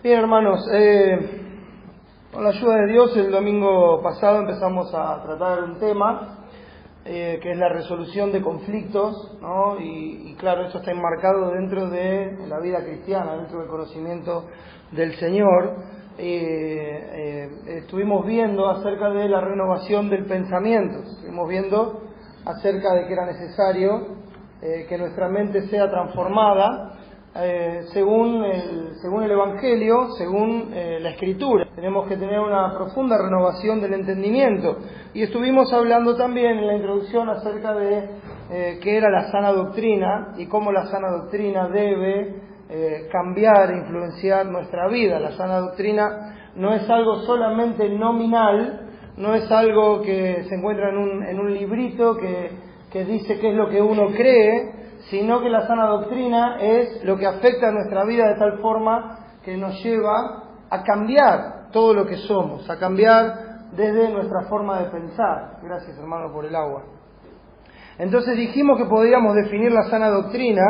Bien, hermanos, con la ayuda de Dios, el domingo pasado empezamos a tratar un tema que es la resolución de conflictos, ¿no? Y claro, eso está enmarcado dentro de la vida cristiana, dentro del conocimiento del Señor. Estuvimos viendo acerca de la renovación del pensamiento, estuvimos viendo acerca de que era necesario que nuestra mente sea transformada según el Evangelio, según la Escritura. Tenemos que tener una profunda renovación del entendimiento. Y estuvimos hablando también en la introducción acerca de qué era la sana doctrina y cómo la sana doctrina debe cambiar e influenciar nuestra vida. La sana doctrina no es algo solamente nominal, no es algo que se encuentra en un librito que dice qué es lo que uno cree, sino que la sana doctrina es lo que afecta a nuestra vida de tal forma que nos lleva a cambiar todo lo que somos, a cambiar desde nuestra forma de pensar. Gracias, hermano, por el agua. Entonces dijimos que podíamos definir la sana doctrina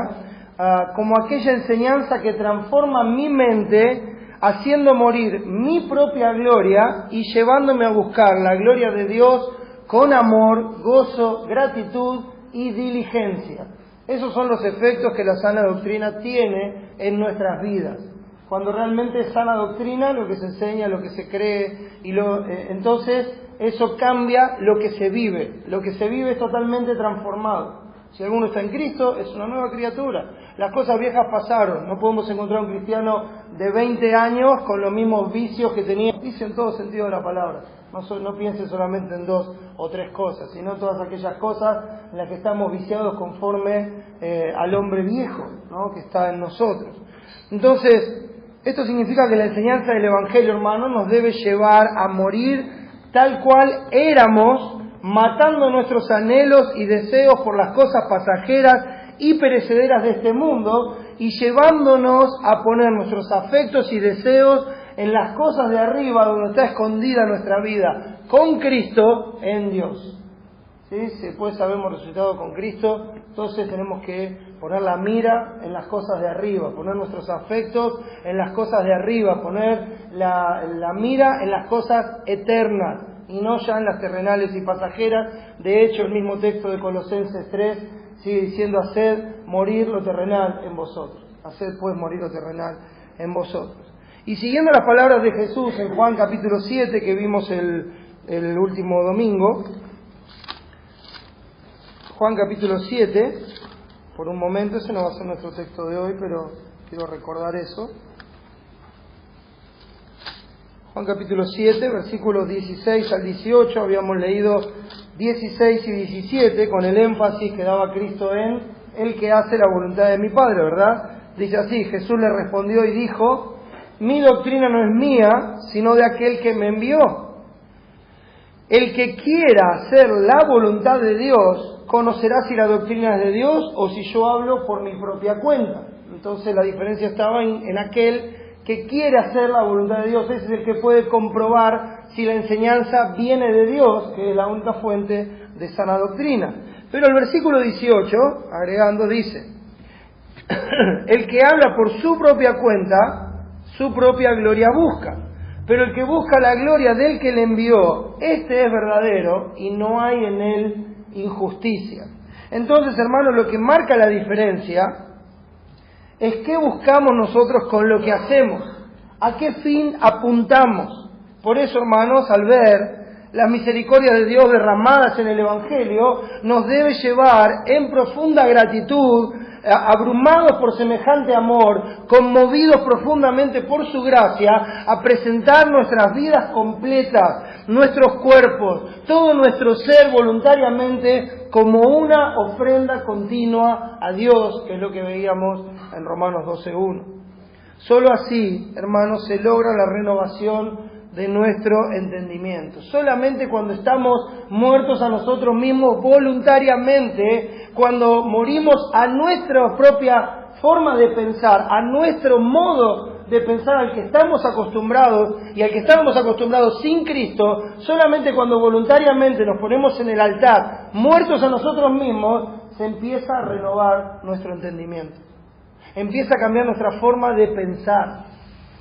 como aquella enseñanza que transforma mi mente, haciendo morir mi propia gloria y llevándome a buscar la gloria de Dios con amor, gozo, gratitud y diligencia. Esos son los efectos que la sana doctrina tiene en nuestras vidas. Cuando realmente es sana doctrina, lo que se enseña, lo que se cree, entonces eso cambia lo que se vive. Lo que se vive es totalmente transformado. Si alguno está en Cristo, es una nueva criatura. Las cosas viejas pasaron. No podemos encontrar un cristiano de 20 años con los mismos vicios que tenía. Dice en todo sentido de la palabra. No piense solamente en 2 o 3 cosas, sino todas aquellas cosas en las que estamos viciados conforme al hombre viejo, ¿no?, que está en nosotros. Entonces, esto significa que la enseñanza del Evangelio, hermano, nos debe llevar a morir tal cual éramos, matando nuestros anhelos y deseos por las cosas pasajeras y perecederas de este mundo, y llevándonos a poner nuestros afectos y deseos en las cosas de arriba, donde está escondida nuestra vida, con Cristo en Dios. ¿Sí? Si después habemos resucitado con Cristo, entonces tenemos que poner la mira en las cosas de arriba, poner nuestros afectos en las cosas de arriba, poner la mira en las cosas eternas y no ya en las terrenales y pasajeras. De hecho, el mismo texto de Colosenses 3 sigue diciendo: haced morir lo terrenal en vosotros. Haced pues morir lo terrenal en vosotros. Y siguiendo las palabras de Jesús en Juan capítulo 7, que vimos el último domingo, Juan capítulo 7, por un momento, ese no va a ser nuestro texto de hoy, pero quiero recordar eso. Juan capítulo 7, versículos 16 al 18, habíamos leído 16 y 17, con el énfasis que daba Cristo en el que hace la voluntad de mi Padre, ¿verdad? Dice así: Jesús le respondió y dijo: mi doctrina no es mía, sino de aquel que me envió. El que quiera hacer la voluntad de Dios, conocerá si la doctrina es de Dios o si yo hablo por mi propia cuenta. Entonces la diferencia estaba en aquel que quiere hacer la voluntad de Dios. Ese es el que puede comprobar si la enseñanza viene de Dios, que es la única fuente de sana doctrina. Pero el versículo 18, agregando, dice: el que habla por su propia cuenta, su propia gloria busca. Pero el que busca la gloria del que le envió, este es verdadero y no hay en él injusticia. Entonces, hermanos, lo que marca la diferencia es qué buscamos nosotros con lo que hacemos, a qué fin apuntamos. Por eso, hermanos, al ver las misericordias de Dios derramadas en el Evangelio, nos debe llevar en profunda gratitud, abrumados por semejante amor, conmovidos profundamente por su gracia, a presentar nuestras vidas completas, nuestros cuerpos, todo nuestro ser voluntariamente como una ofrenda continua a Dios, que es lo que veíamos en Romanos 12:1. Solo así, hermanos, se logra la renovación de nuestro entendimiento. Solamente cuando estamos muertos a nosotros mismos voluntariamente, cuando morimos a nuestra propia forma de pensar, a nuestro modo de pensar al que estamos acostumbrados y al que estábamos acostumbrados sin Cristo, solamente cuando voluntariamente nos ponemos en el altar, muertos a nosotros mismos, se empieza a renovar nuestro entendimiento. Empieza a cambiar nuestra forma de pensar.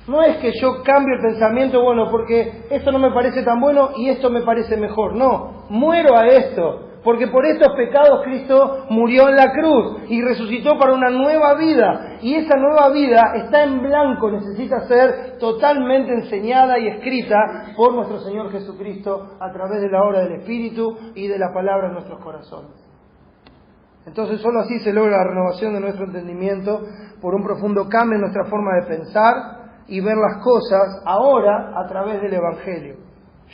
No es que yo cambio el pensamiento, bueno, porque esto no me parece tan bueno y esto me parece mejor. No, muero a esto, porque por estos pecados Cristo murió en la cruz y resucitó para una nueva vida. Y esa nueva vida está en blanco, necesita ser totalmente enseñada y escrita por nuestro Señor Jesucristo a través de la obra del Espíritu y de la palabra en nuestros corazones. Entonces solo así se logra la renovación de nuestro entendimiento por un profundo cambio en nuestra forma de pensar y ver las cosas ahora a través del Evangelio.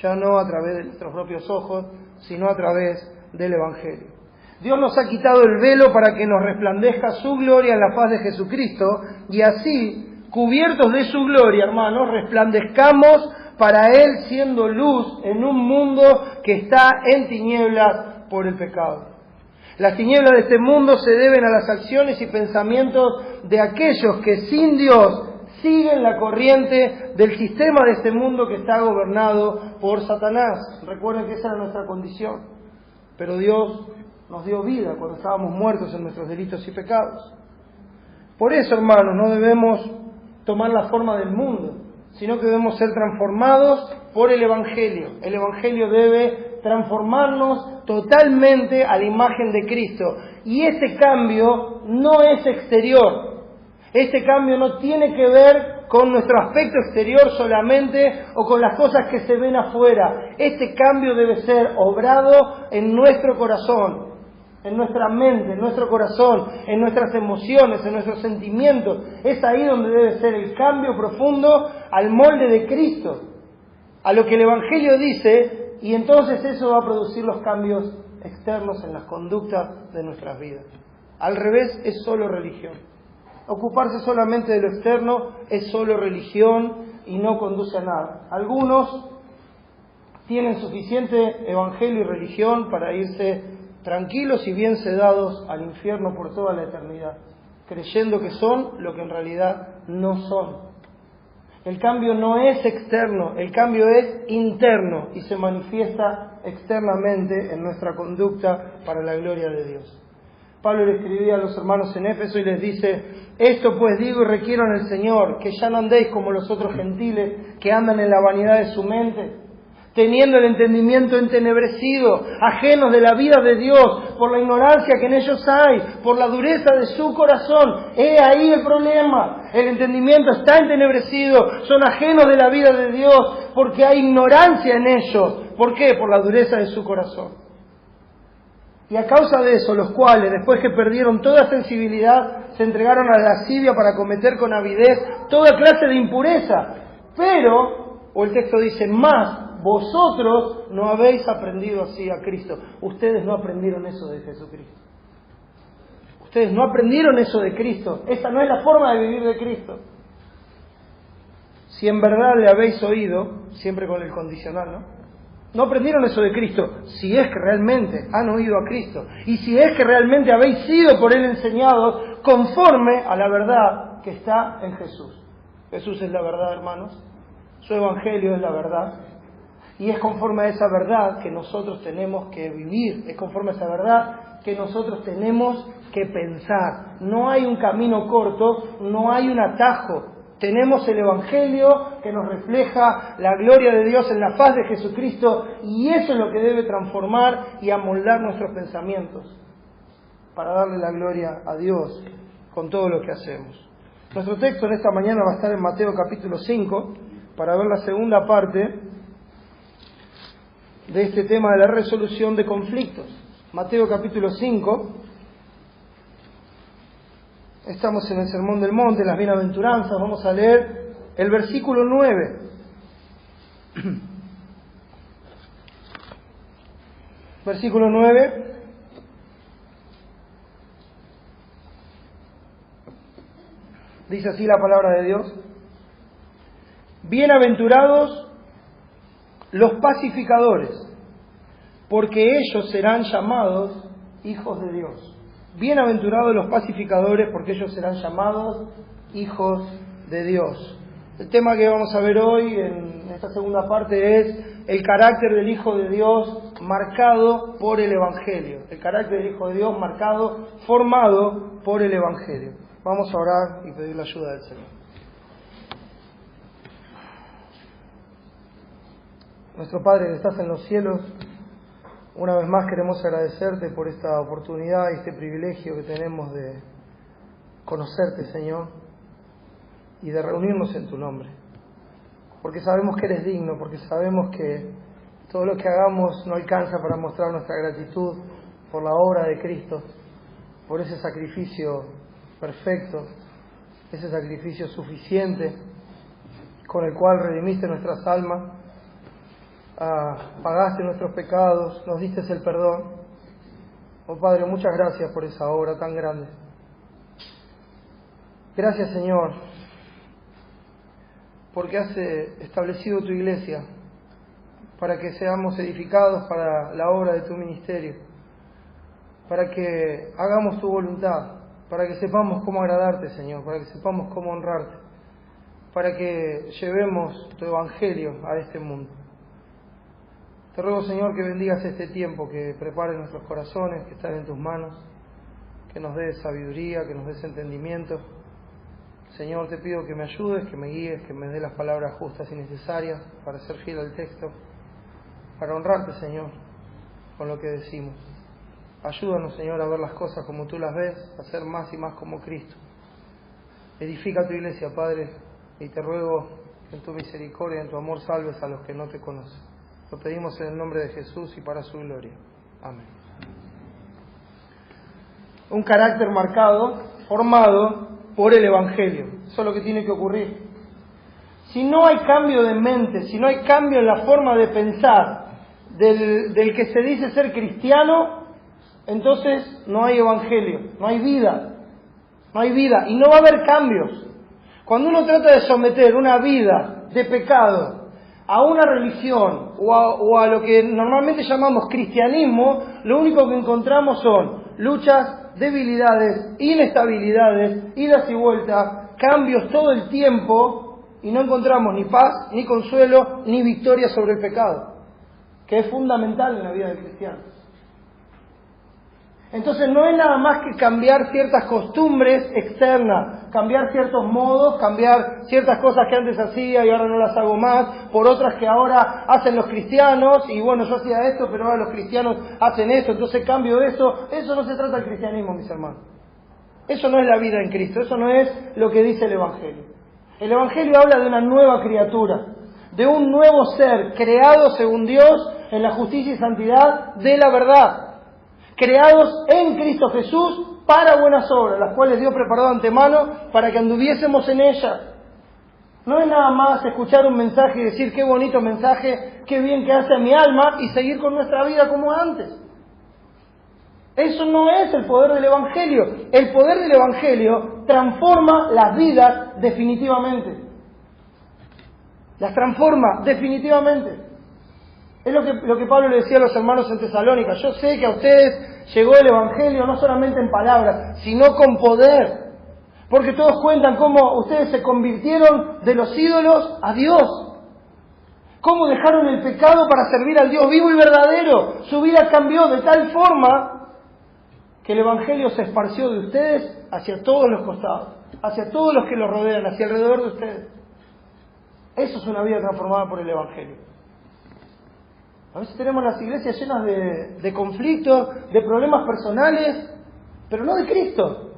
Ya no a través de nuestros propios ojos, sino a través del Evangelio. Dios nos ha quitado el velo para que nos resplandezca su gloria en la faz de Jesucristo y así, cubiertos de su gloria, hermanos, resplandezcamos para Él siendo luz en un mundo que está en tinieblas por el pecado. Las tinieblas de este mundo se deben a las acciones y pensamientos de aquellos que sin Dios siguen la corriente del sistema de este mundo que está gobernado por Satanás. Recuerden que esa era nuestra condición. Pero Dios nos dio vida cuando estábamos muertos en nuestros delitos y pecados. Por eso, hermanos, no debemos tomar la forma del mundo, sino que debemos ser transformados por el Evangelio. El Evangelio debe transformarnos totalmente a la imagen de Cristo. Y ese cambio no es exterior. Este cambio no tiene que ver con nuestro aspecto exterior solamente o con las cosas que se ven afuera. Este cambio debe ser obrado en nuestro corazón, en nuestra mente, en nuestro corazón, en nuestras emociones, en nuestros sentimientos. Es ahí donde debe ser el cambio profundo al molde de Cristo, a lo que el Evangelio dice, y entonces eso va a producir los cambios externos en las conductas de nuestras vidas. Al revés, es solo religión. Ocuparse solamente de lo externo es solo religión y no conduce a nada. Algunos tienen suficiente evangelio y religión para irse tranquilos y bien sedados al infierno por toda la eternidad, creyendo que son lo que en realidad no son. El cambio no es externo, el cambio es interno y se manifiesta externamente en nuestra conducta para la gloria de Dios. Pablo le escribía a los hermanos en Éfeso y les dice: esto pues digo y requiero en el Señor, que ya no andéis como los otros gentiles que andan en la vanidad de su mente, teniendo el entendimiento entenebrecido, ajenos de la vida de Dios, por la ignorancia que en ellos hay, por la dureza de su corazón. He ahí el problema. El entendimiento está entenebrecido, son ajenos de la vida de Dios, porque hay ignorancia en ellos. ¿Por qué? Por la dureza de su corazón. Y a causa de eso, los cuales, después que perdieron toda sensibilidad, se entregaron a la lascivia para cometer con avidez toda clase de impureza. Pero, o el texto dice, más, vosotros no habéis aprendido así a Cristo. Ustedes no aprendieron eso de Jesucristo. Ustedes no aprendieron eso de Cristo. Esta no es la forma de vivir de Cristo. Si en verdad le habéis oído, siempre con el condicional, ¿no? No aprendieron eso de Cristo, si es que realmente han oído a Cristo, y si es que realmente habéis sido por Él enseñados conforme a la verdad que está en Jesús. Jesús es la verdad, hermanos. Su Evangelio es la verdad. Y es conforme a esa verdad que nosotros tenemos que vivir. Es conforme a esa verdad que nosotros tenemos que pensar. No hay un camino corto, no hay un atajo. Tenemos el Evangelio que nos refleja la gloria de Dios en la faz de Jesucristo, y eso es lo que debe transformar y amoldar nuestros pensamientos para darle la gloria a Dios con todo lo que hacemos. Nuestro texto en esta mañana va a estar en Mateo capítulo 5 para ver la segunda parte de este tema de la resolución de conflictos. Mateo capítulo 5. Estamos en el Sermón del Monte, las Bienaventuranzas. Vamos a leer el versículo 9. Versículo 9. Dice así la palabra de Dios: bienaventurados los pacificadores, porque ellos serán llamados hijos de Dios. Bienaventurados los pacificadores, porque ellos serán llamados hijos de Dios. El tema que vamos a ver hoy en esta segunda parte es el carácter del Hijo de Dios marcado por el Evangelio. El carácter del Hijo de Dios marcado, formado por el Evangelio. Vamos a orar y pedir la ayuda del Señor. Nuestro Padre que estás en los cielos, una vez más queremos agradecerte por esta oportunidad y este privilegio que tenemos de conocerte, Señor, y de reunirnos en tu nombre. Porque sabemos que eres digno, porque sabemos que todo lo que hagamos no alcanza para mostrar nuestra gratitud por la obra de Cristo, por ese sacrificio perfecto, ese sacrificio suficiente con el cual redimiste nuestras almas, pagaste nuestros pecados, nos diste el perdón. Oh Padre, muchas gracias por esa obra tan grande. Gracias, Señor, porque has establecido tu iglesia para que seamos edificados para la obra de tu ministerio, para que hagamos tu voluntad, para que sepamos cómo agradarte, Señor, para que sepamos cómo honrarte, para que llevemos tu evangelio a este mundo. Te ruego, Señor, que bendigas este tiempo, que prepares nuestros corazones, que están en tus manos, que nos des sabiduría, que nos des entendimiento. Señor, te pido que me ayudes, que me guíes, que me des las palabras justas y necesarias para ser fiel al texto, para honrarte, Señor, con lo que decimos. Ayúdanos, Señor, a ver las cosas como tú las ves, a ser más y más como Cristo. Edifica tu iglesia, Padre, y te ruego que en tu misericordia, en tu amor, salves a los que no te conocen. Lo pedimos en el nombre de Jesús y para su gloria. Amén. Un carácter marcado, formado por el Evangelio. Eso es lo que tiene que ocurrir. Si no hay cambio de mente, si no hay cambio en la forma de pensar del que se dice ser cristiano, entonces no hay Evangelio, no hay vida. No hay vida y no va a haber cambios. Cuando uno trata de someter una vida de pecado a una religión o a lo que normalmente llamamos cristianismo, lo único que encontramos son luchas, debilidades, inestabilidades, idas y vueltas, cambios todo el tiempo, y no encontramos ni paz, ni consuelo, ni victoria sobre el pecado, que es fundamental en la vida del cristiano. Entonces no es nada más que cambiar ciertas costumbres externas, cambiar ciertos modos, cambiar ciertas cosas que antes hacía y ahora no las hago más, por otras que ahora hacen los cristianos, y bueno, yo hacía esto, pero ahora los cristianos hacen esto, entonces cambio eso. Eso no se trata del cristianismo, mis hermanos. Eso no es la vida en Cristo, eso no es lo que dice el Evangelio. El Evangelio habla de una nueva criatura, de un nuevo ser creado según Dios en la justicia y santidad de la verdad. Creados en Cristo Jesús para buenas obras, las cuales Dios preparó de antemano para que anduviésemos en ellas. No es nada más escuchar un mensaje y decir qué bonito mensaje, qué bien que hace a mi alma, y seguir con nuestra vida como antes. Eso no es el poder del Evangelio. El poder del Evangelio transforma las vidas definitivamente. Las transforma definitivamente. Es lo que Pablo le decía a los hermanos en Tesalónica. Yo sé que a ustedes llegó el Evangelio no solamente en palabras, sino con poder. Porque todos cuentan cómo ustedes se convirtieron de los ídolos a Dios. Cómo dejaron el pecado para servir al Dios vivo y verdadero. Su vida cambió de tal forma que el Evangelio se esparció de ustedes hacia todos los costados, hacia todos los que los rodean, hacia alrededor de ustedes. Eso es una vida transformada por el Evangelio. A veces tenemos las iglesias llenas de conflictos, de problemas personales, pero no de Cristo.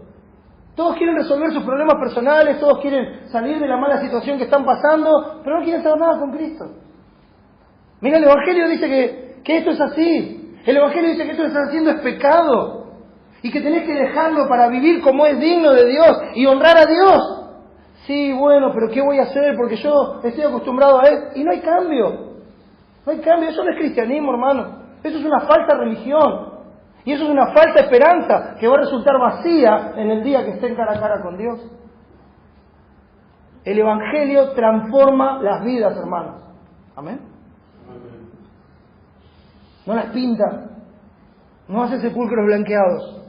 Todos quieren resolver sus problemas personales, todos quieren salir de la mala situación que están pasando, pero no quieren saber nada con Cristo. Mira, el Evangelio dice que esto es así. El Evangelio dice que esto que estás haciendo es pecado y que tenés que dejarlo para vivir como es digno de Dios y honrar a Dios. Sí, bueno, pero ¿qué voy a hacer? Porque yo estoy acostumbrado a Él y no hay cambio. No hay cambio, eso no es cristianismo, hermano. Eso es una falsa religión. Y eso es una falsa esperanza que va a resultar vacía en el día que estén cara a cara con Dios. El Evangelio transforma las vidas, hermanos. Amén. No las pinta. No hace sepulcros blanqueados.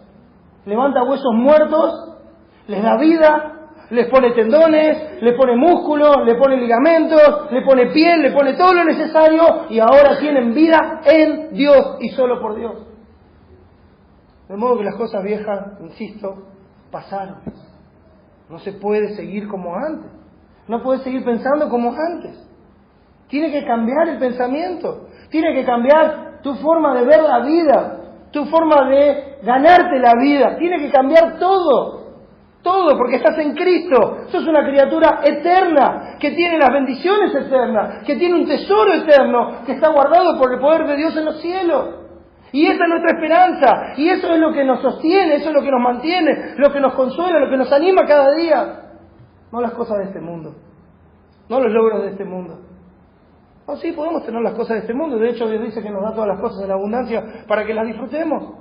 Levanta huesos muertos, les da vida, les pone tendones, le pone músculos, le pone ligamentos, le pone piel, le pone todo lo necesario y ahora tienen vida en Dios y solo por Dios. De modo que las cosas viejas, insisto, pasaron. No se puede seguir como antes. No puedes seguir pensando como antes. Tiene que cambiar el pensamiento. Tiene que cambiar tu forma de ver la vida, tu forma de ganarte la vida. Tiene que cambiar todo. Todo, porque estás en Cristo. Sos una criatura eterna, que tiene las bendiciones eternas, que tiene un tesoro eterno, que está guardado por el poder de Dios en los cielos. Y esa es nuestra esperanza. Y eso es lo que nos sostiene, eso es lo que nos mantiene, lo que nos consuela, lo que nos anima cada día. No las cosas de este mundo. No los logros de este mundo. No, sí, podemos tener las cosas de este mundo. De hecho, Dios dice que nos da todas las cosas en abundancia para que las disfrutemos.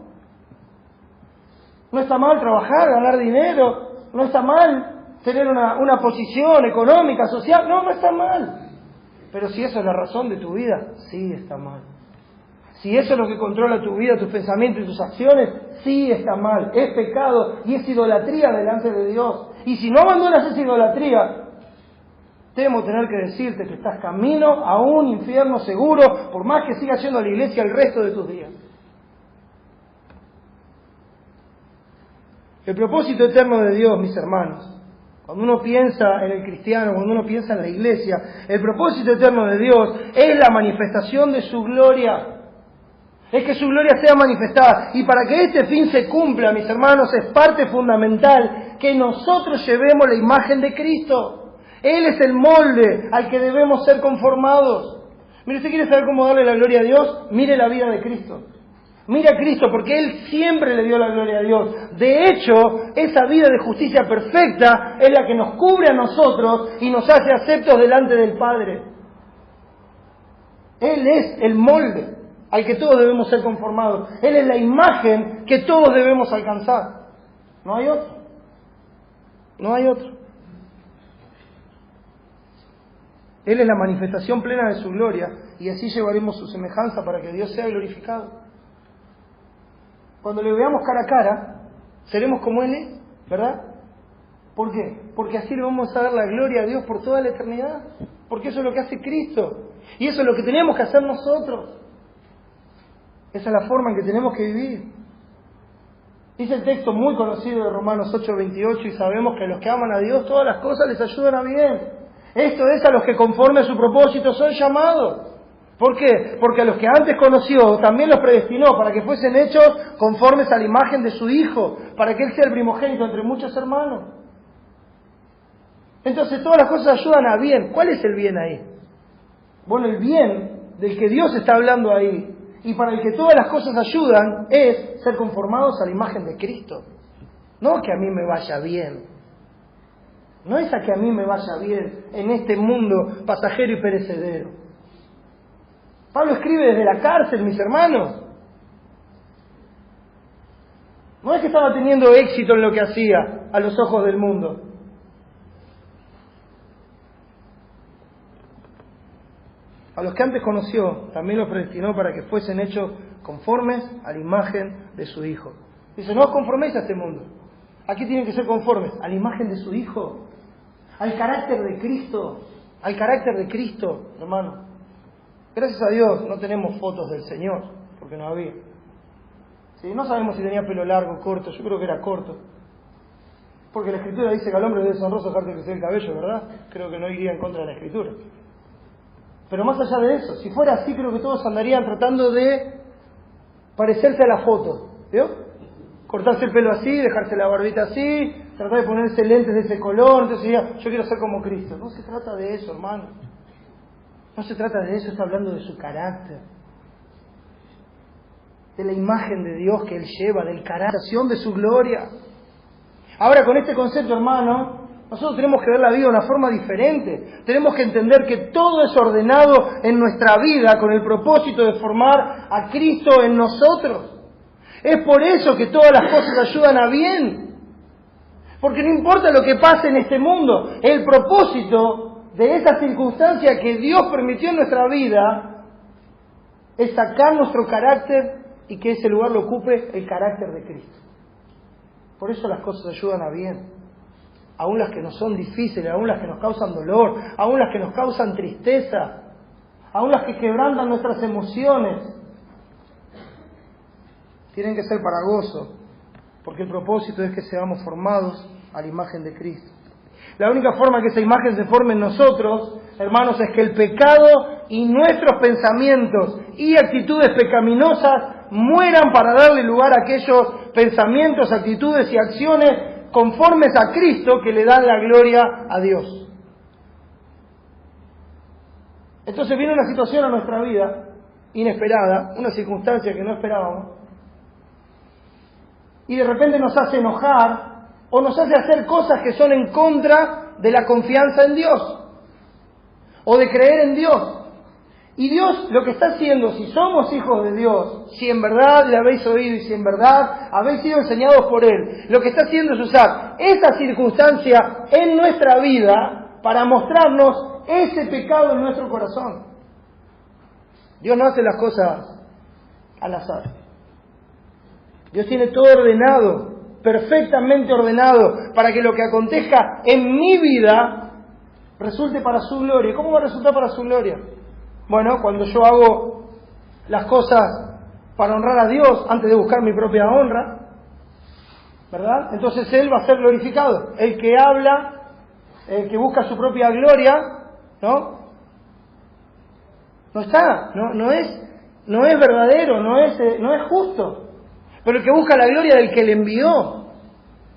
No está mal trabajar, ganar dinero. No está mal tener una posición económica, social. No, no está mal. Pero si eso es la razón de tu vida, sí está mal. Si eso es lo que controla tu vida, tus pensamientos y tus acciones, sí está mal. Es pecado y es idolatría delante de Dios. Y si no abandonas esa idolatría, temo tener que decirte que estás camino a un infierno seguro, por más que sigas yendo a la iglesia el resto de tus días. El propósito eterno de Dios, mis hermanos, cuando uno piensa en el cristiano, cuando uno piensa en la iglesia, el propósito eterno de Dios es la manifestación de su gloria. Es que su gloria sea manifestada. Y para que este fin se cumpla, mis hermanos, es parte fundamental que nosotros llevemos la imagen de Cristo. Él es el molde al que debemos ser conformados. Mire, ¿usted quiere saber cómo darle la gloria a Dios? Mire la vida de Cristo. Mire a Cristo, porque Él siempre le dio la gloria a Dios. De hecho, esa vida de justicia perfecta es la que nos cubre a nosotros y nos hace aceptos delante del Padre. Él es el molde al que todos debemos ser conformados. Él es la imagen que todos debemos alcanzar. No hay otro. No hay otro. Él es la manifestación plena de su gloria y así llevaremos su semejanza para que Dios sea glorificado. Cuando le veamos cara a cara, seremos como Él es, ¿verdad? ¿Por qué? Porque así le vamos a dar la gloria a Dios por toda la eternidad. Porque eso es lo que hace Cristo. Y eso es lo que tenemos que hacer nosotros. Esa es la forma en que tenemos que vivir. Dice el texto muy conocido de Romanos 8:28, y sabemos que a los que aman a Dios todas las cosas les ayudan a bien. Esto es a los que conforme a su propósito son llamados. ¿Por qué? Porque a los que antes conoció también los predestinó para que fuesen hechos conformes a la imagen de su Hijo, para que Él sea el primogénito entre muchos hermanos. Entonces todas las cosas ayudan a bien. ¿Cuál es el bien ahí? Bueno, el bien del que Dios está hablando ahí y para el que todas las cosas ayudan es ser conformados a la imagen de Cristo. No que a mí me vaya bien. No es a que a mí me vaya bien en este mundo pasajero y perecedero. Pablo escribe desde la cárcel, mis hermanos. No es que estaba teniendo éxito en lo que hacía a los ojos del mundo. A los que antes conoció, también los predestinó para que fuesen hechos conformes a la imagen de su Hijo. Dice, no os conforméis a este mundo. Aquí tienen que ser conformes a la imagen de su Hijo, al carácter de Cristo, al carácter de Cristo, hermano. Gracias a Dios no tenemos fotos del Señor, porque no había. ¿Sí? No sabemos si tenía pelo largo, corto, yo creo que era corto. Porque la Escritura dice que al hombre debe deshonroso dejarse crecer el cabello, ¿verdad? Creo que no iría en contra de la Escritura. Pero más allá de eso, si fuera así, creo que todos andarían tratando de parecerse a la foto. ¿Vio? Cortarse el pelo así, dejarse la barbita así, tratar de ponerse lentes de ese color, entonces diría, yo quiero ser como Cristo. No se trata de eso, hermano. No se trata de eso, está hablando de su carácter. De la imagen de Dios que Él lleva, del carácter, de su gloria. Ahora, con este concepto, hermano, nosotros tenemos que ver la vida de una forma diferente. Tenemos que entender que todo es ordenado en nuestra vida con el propósito de formar a Cristo en nosotros. Es por eso que todas las cosas ayudan a bien. Porque no importa lo que pase en este mundo, el propósito de esa circunstancia que Dios permitió en nuestra vida es sacar nuestro carácter y que ese lugar lo ocupe el carácter de Cristo. Por eso las cosas ayudan a bien. Aún las que nos son difíciles, aún las que nos causan dolor, aún las que nos causan tristeza, aún las que quebrantan nuestras emociones, tienen que ser para gozo, porque el propósito es que seamos formados a la imagen de Cristo. La única forma que esa imagen se forme en nosotros hermanos, es que el pecado y nuestros pensamientos y actitudes pecaminosas mueran para darle lugar a aquellos pensamientos, actitudes y acciones conformes a Cristo que le dan la gloria a Dios. Entonces viene una situación a nuestra vida inesperada, una circunstancia que no esperábamos, y de repente nos hace enojar o nos hace hacer cosas que son en contra de la confianza en Dios o de creer en Dios. Y Dios lo que está haciendo, si somos hijos de Dios, si en verdad le habéis oído y si en verdad habéis sido enseñados por Él, lo que está haciendo es usar esa circunstancia en nuestra vida para mostrarnos ese pecado en nuestro corazón. Dios no hace las cosas al azar. Dios tiene todo ordenado, perfectamente ordenado, para que lo que acontezca en mi vida resulte para su gloria. ¿Cómo va a resultar para su gloria? Bueno, cuando yo hago las cosas para honrar a Dios antes de buscar mi propia honra, ¿verdad? Entonces Él va a ser glorificado. El que habla, el que busca su propia gloria, ¿no? No está, no es verdadero, no es justo. Pero el que busca la gloria del que le envió.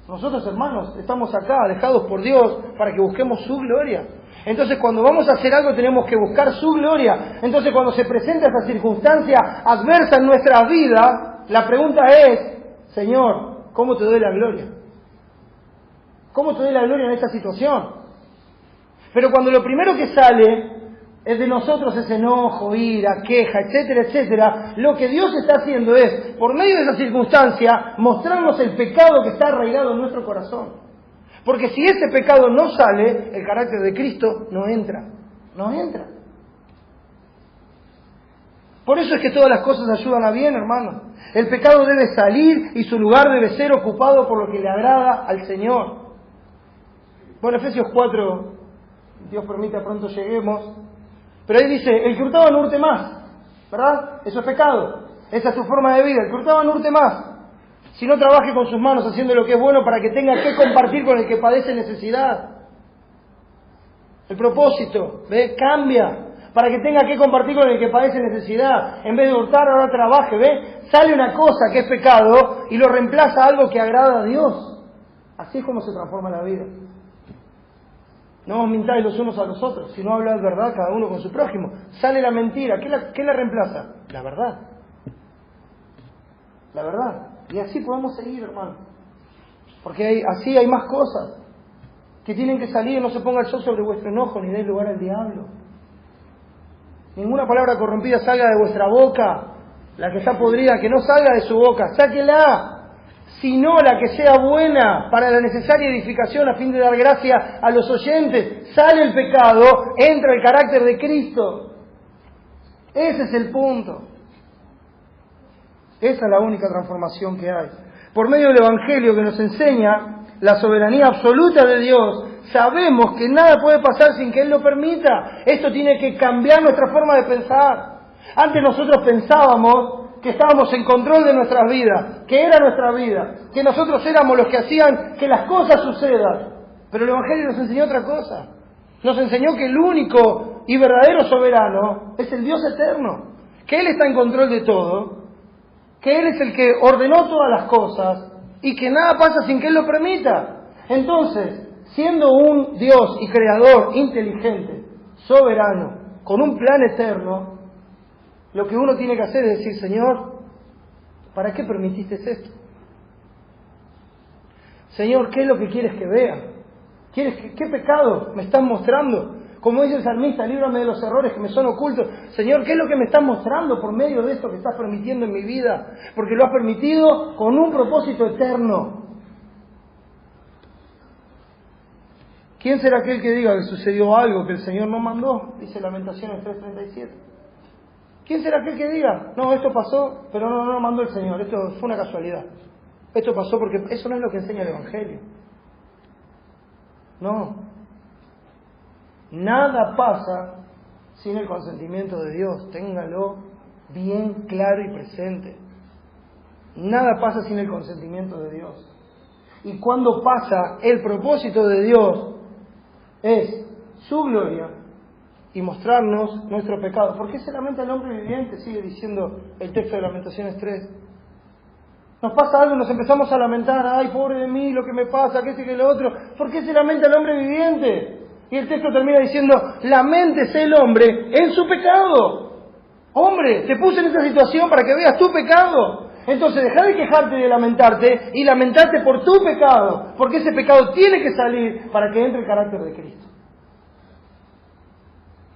Nosotros, hermanos, estamos acá, dejados por Dios, para que busquemos su gloria. Entonces, cuando vamos a hacer algo, tenemos que buscar su gloria. Entonces, cuando se presenta esa circunstancia adversa en nuestra vida, la pregunta es, Señor, ¿cómo te doy la gloria? ¿Cómo te doy la gloria en esta situación? Pero cuando lo primero que sale es de nosotros ese enojo, ira, queja, etcétera, etcétera, lo que Dios está haciendo es, por medio de esa circunstancia, mostrarnos el pecado que está arraigado en nuestro corazón. Porque si ese pecado no sale, el carácter de Cristo no entra. Por eso es que todas las cosas ayudan a bien, hermano. El pecado debe salir y su lugar debe ser ocupado por lo que le agrada al Señor. Bueno, Efesios 4, Dios permita pronto lleguemos. Pero ahí dice, el que hurtaba no hurte más, ¿verdad? Eso es pecado, esa es su forma de vida. El que hurtaba no hurte más, si no trabaje con sus manos haciendo lo que es bueno para que tenga que compartir con el que padece necesidad. El propósito, ¿ve? Cambia, para que tenga que compartir con el que padece necesidad. En vez de hurtar, ahora trabaje, ¿ve? Sale una cosa que es pecado y lo reemplaza a algo que agrada a Dios. Así es como se transforma la vida. No os mintáis los unos a los otros, sino hablad verdad cada uno con su prójimo. Sale la mentira, ¿qué la reemplaza? La verdad. La verdad. Y así podemos seguir, hermano. Porque así hay más cosas que tienen que salir. No se ponga el sol sobre vuestro enojo, ni deis lugar al diablo. Ninguna palabra corrompida salga de vuestra boca. La que está podrida, que no salga de su boca, sáquela. Sino la que sea buena para la necesaria edificación a fin de dar gracia a los oyentes. Sale el pecado, entra el carácter de Cristo. Ese es el punto. Esa es la única transformación que hay. Por medio del Evangelio que nos enseña la soberanía absoluta de Dios, sabemos que nada puede pasar sin que Él lo permita. Esto tiene que cambiar nuestra forma de pensar. Antes nosotros pensábamos que estábamos en control de nuestras vidas, que era nuestra vida, que nosotros éramos los que hacían que las cosas sucedan. Pero el Evangelio nos enseñó otra cosa. Nos enseñó que el único y verdadero soberano es el Dios eterno, que Él está en control de todo, que Él es el que ordenó todas las cosas y que nada pasa sin que Él lo permita. Entonces, siendo un Dios y creador inteligente, soberano, con un plan eterno, lo que uno tiene que hacer es decir, Señor, ¿para qué permitiste esto? Señor, ¿qué es lo que quieres que vea? ¿Qué pecado me estás mostrando? Como dice el salmista, líbrame de los errores que me son ocultos. Señor, ¿qué es lo que me estás mostrando por medio de esto que estás permitiendo en mi vida? Porque lo has permitido con un propósito eterno. ¿Quién será aquel que diga que sucedió algo que el Señor no mandó? Dice Lamentaciones 3:37. ¿Quién será aquel que diga, no, esto pasó, pero no lo mandó el Señor, esto fue una casualidad? Esto pasó porque eso no es lo que enseña el Evangelio. No. Nada pasa sin el consentimiento de Dios. Téngalo bien claro y presente. Nada pasa sin el consentimiento de Dios. Y cuando pasa, el propósito de Dios es su gloria, y mostrarnos nuestro pecado. ¿Por qué se lamenta el hombre viviente? Sigue diciendo el texto de Lamentaciones 3. Nos pasa algo y nos empezamos a lamentar. Ay, pobre de mí, lo que me pasa, que que lo otro. ¿Por qué se lamenta el hombre viviente? Y el texto termina diciendo, laméntese el hombre en su pecado. Hombre, te puse en esa situación para que veas tu pecado. Entonces deja de quejarte y de lamentarte y lamentarte por tu pecado, porque ese pecado tiene que salir para que entre el carácter de Cristo.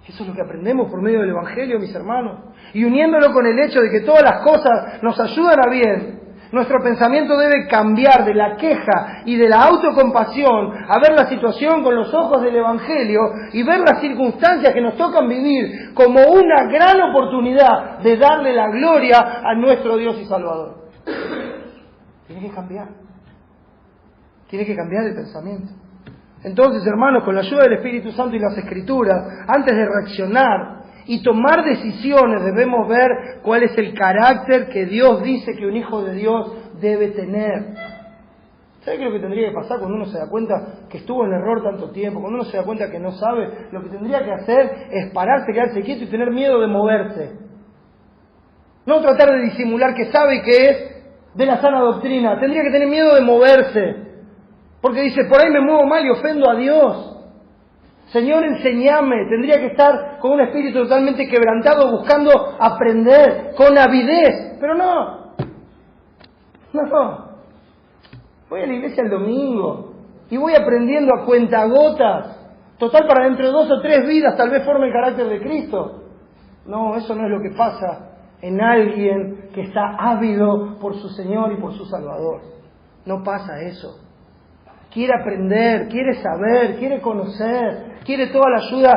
Eso es lo que aprendemos por medio del Evangelio, mis hermanos. Y uniéndolo con el hecho de que todas las cosas nos ayudan a bien, nuestro pensamiento debe cambiar de la queja y de la autocompasión a ver la situación con los ojos del Evangelio y ver las circunstancias que nos tocan vivir como una gran oportunidad de darle la gloria a nuestro Dios y Salvador. Tiene que cambiar. Tiene que cambiar el pensamiento. Entonces, hermanos, con la ayuda del Espíritu Santo y las Escrituras, antes de reaccionar y tomar decisiones, debemos ver cuál es el carácter que Dios dice que un hijo de Dios debe tener. ¿Sabe qué es lo que tendría que pasar cuando uno se da cuenta que estuvo en error tanto tiempo? Cuando uno se da cuenta que no sabe, lo que tendría que hacer es pararse, quedarse quieto y tener miedo de moverse. No tratar de disimular que sabe y que es de la sana doctrina. Tendría que tener miedo de moverse. Porque dice, por ahí me muevo mal y ofendo a Dios. Señor, enséñame. Tendría que estar con un espíritu totalmente quebrantado, buscando aprender, con avidez. Pero no. Voy a la iglesia el domingo y voy aprendiendo a cuentagotas. Total, para dentro de 2 o 3 vidas tal vez forme el carácter de Cristo. No, eso no es lo que pasa en alguien que está ávido por su Señor y por su Salvador. No pasa eso. Quiere aprender, quiere saber, quiere conocer, quiere toda la ayuda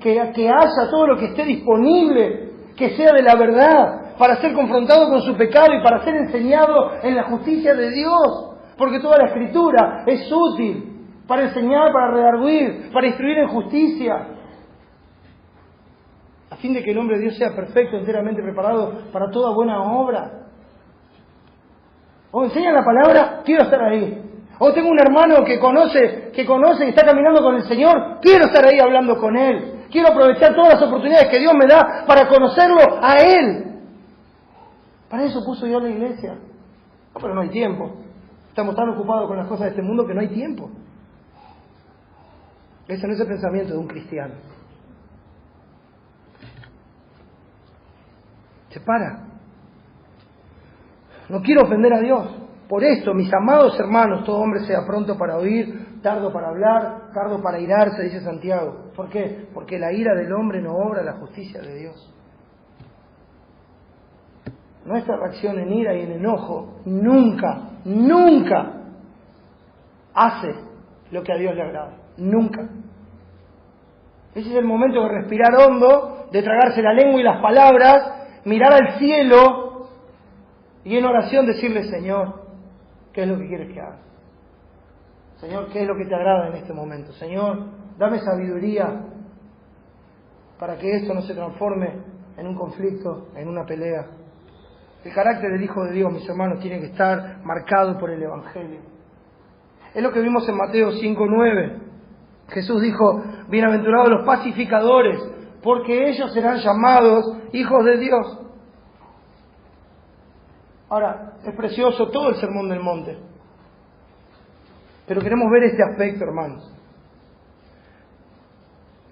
que haya, todo lo que esté disponible, que sea de la verdad, para ser confrontado con su pecado y para ser enseñado en la justicia de Dios. Porque toda la Escritura es útil para enseñar, para redarguir, para instruir en justicia, a fin de que el hombre de Dios sea perfecto, enteramente preparado para toda buena obra. O enseñan la palabra, quiero estar ahí. O tengo un hermano que conoce y está caminando con el Señor, quiero estar ahí hablando con Él. Quiero aprovechar todas las oportunidades que Dios me da para conocerlo a Él. Para eso puso Dios la iglesia. No, pero no hay tiempo. Estamos tan ocupados con las cosas de este mundo que no hay tiempo. Ese no es el pensamiento de un cristiano. Se para. No quiero ofender a Dios. Por esto, mis amados hermanos, todo hombre sea pronto para oír, tardo para hablar, tardo para irarse, dice Santiago. ¿Por qué? Porque la ira del hombre no obra la justicia de Dios. Nuestra reacción en ira y en enojo nunca hace lo que a Dios le agrada. Nunca. Ese es el momento de respirar hondo, de tragarse la lengua y las palabras, mirar al cielo y en oración decirle, Señor, ¿qué es lo que quieres que haga? Señor, ¿qué es lo que te agrada en este momento? Señor, dame sabiduría para que esto no se transforme en un conflicto, en una pelea. El carácter del Hijo de Dios, mis hermanos, tiene que estar marcado por el Evangelio. Es lo que vimos en Mateo 5:9. Jesús dijo, bienaventurados los pacificadores, porque ellos serán llamados hijos de Dios. Ahora, es precioso todo el Sermón del Monte, pero queremos ver este aspecto, hermanos.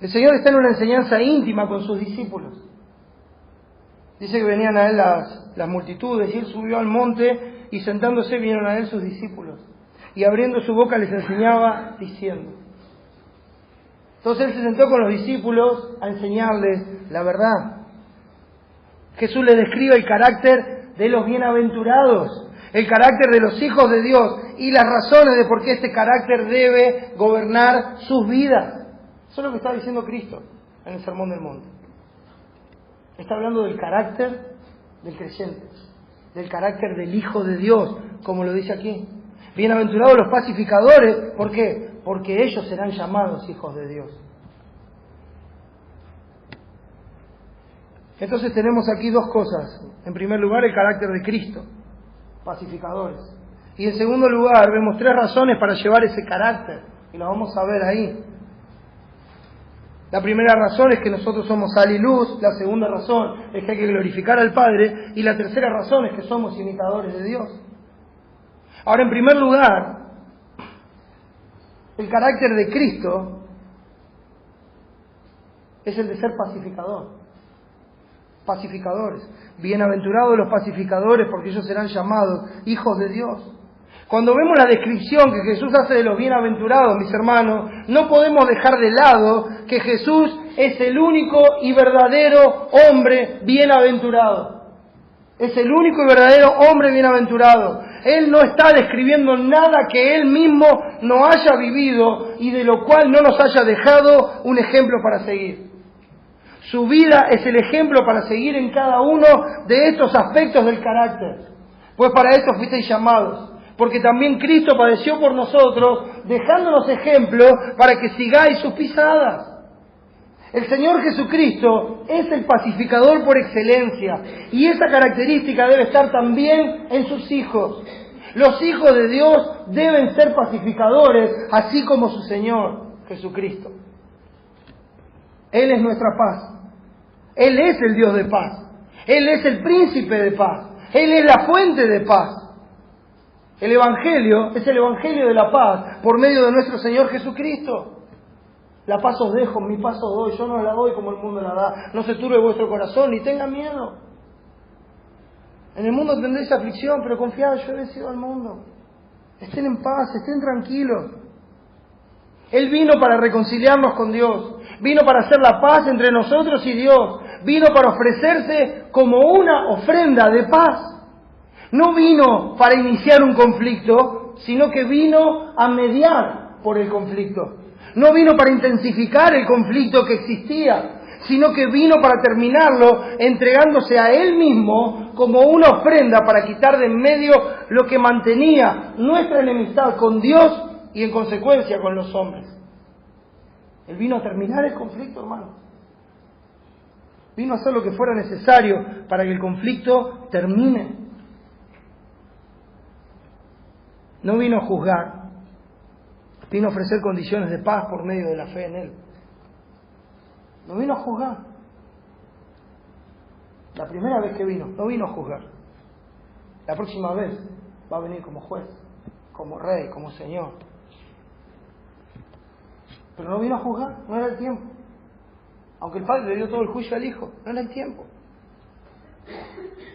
El Señor está en una enseñanza íntima con sus discípulos. Dice que venían a Él las multitudes y Él subió al monte y sentándose vinieron a Él sus discípulos. Y abriendo su boca les enseñaba diciendo. Entonces Él se sentó con los discípulos a enseñarles la verdad. Jesús les describe el carácter de los bienaventurados, el carácter de los hijos de Dios y las razones de por qué este carácter debe gobernar sus vidas. Eso es lo que está diciendo Cristo en el Sermón del Monte. Está hablando del carácter del creyente, del carácter del Hijo de Dios, como lo dice aquí. Bienaventurados los pacificadores, ¿por qué? Porque ellos serán llamados hijos de Dios. Entonces tenemos aquí 2 cosas. En primer lugar, el carácter de Cristo, pacificadores. Y en segundo lugar, vemos 3 razones para llevar ese carácter, y lo vamos a ver ahí. La primera razón es que nosotros somos sal y luz, la segunda razón es que hay que glorificar al Padre, y la tercera razón es que somos imitadores de Dios. Ahora, en primer lugar, el carácter de Cristo es el de ser pacificador. Pacificadores. Bienaventurados los pacificadores, porque ellos serán llamados hijos de Dios. Cuando vemos la descripción que Jesús hace de los bienaventurados, mis hermanos, no podemos dejar de lado que Jesús es el único y verdadero hombre bienaventurado. Es el único y verdadero hombre bienaventurado. Él no está describiendo nada que Él mismo no haya vivido y de lo cual no nos haya dejado un ejemplo para seguir. Su vida es el ejemplo para seguir en cada uno de estos aspectos del carácter. Pues para esto fuisteis llamados. Porque también Cristo padeció por nosotros, dejándonos ejemplo para que sigáis sus pisadas. El Señor Jesucristo es el pacificador por excelencia, y esa característica debe estar también en sus hijos. Los hijos de Dios deben ser pacificadores, así como su Señor Jesucristo. Él es nuestra paz. Él es el Dios de paz. Él es el príncipe de paz. Él es la fuente de paz. El Evangelio es el Evangelio de la paz por medio de nuestro Señor Jesucristo. La paz os dejo, mi paz os doy, yo no la doy como el mundo la da. No se turbe vuestro corazón, ni tenga miedo. En el mundo tendréis aflicción, pero confiad, yo he vencido al mundo. Estén en paz, estén tranquilos. Él vino para reconciliarnos con Dios. Vino para hacer la paz entre nosotros y Dios. Vino para ofrecerse como una ofrenda de paz. No vino para iniciar un conflicto, sino que vino a mediar por el conflicto. No vino para intensificar el conflicto que existía, sino que vino para terminarlo entregándose a Él mismo como una ofrenda para quitar de en medio lo que mantenía nuestra enemistad con Dios y en consecuencia con los hombres. Él vino a terminar el conflicto, hermano. Vino a hacer lo que fuera necesario para que el conflicto termine. No vino a juzgar, vino a ofrecer condiciones de paz por medio de la fe en Él. No vino a juzgar. La primera vez que vino, no vino a juzgar. La próxima vez va a venir como juez, como rey, como Señor. Pero no vino a juzgar, no era el tiempo. Aunque el Padre le dio todo el juicio al Hijo, no era el tiempo.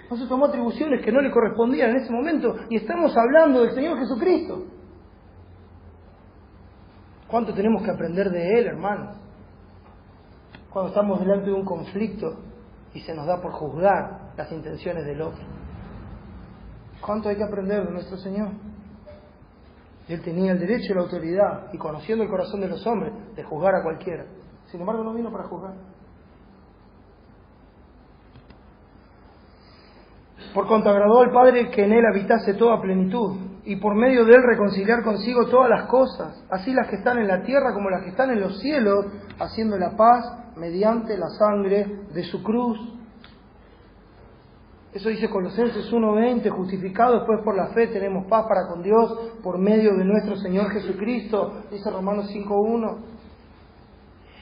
No se tomó atribuciones que no le correspondían en ese momento, y estamos hablando del Señor Jesucristo. ¿Cuánto tenemos que aprender de Él, hermanos? Cuando estamos delante de un conflicto y se nos da por juzgar las intenciones del otro. ¿Cuánto hay que aprender de nuestro Señor? Él tenía el derecho y la autoridad, y conociendo el corazón de los hombres, de juzgar a cualquiera. Sin embargo, no vino para juzgar. Por cuanto agradó al Padre que en Él habitase toda plenitud, y por medio de Él reconciliar consigo todas las cosas, así las que están en la tierra como las que están en los cielos, haciendo la paz mediante la sangre de su cruz. Eso dice Colosenses 1:20, justificados pues por la fe tenemos paz para con Dios por medio de nuestro Señor Jesucristo, dice Romanos 5:1.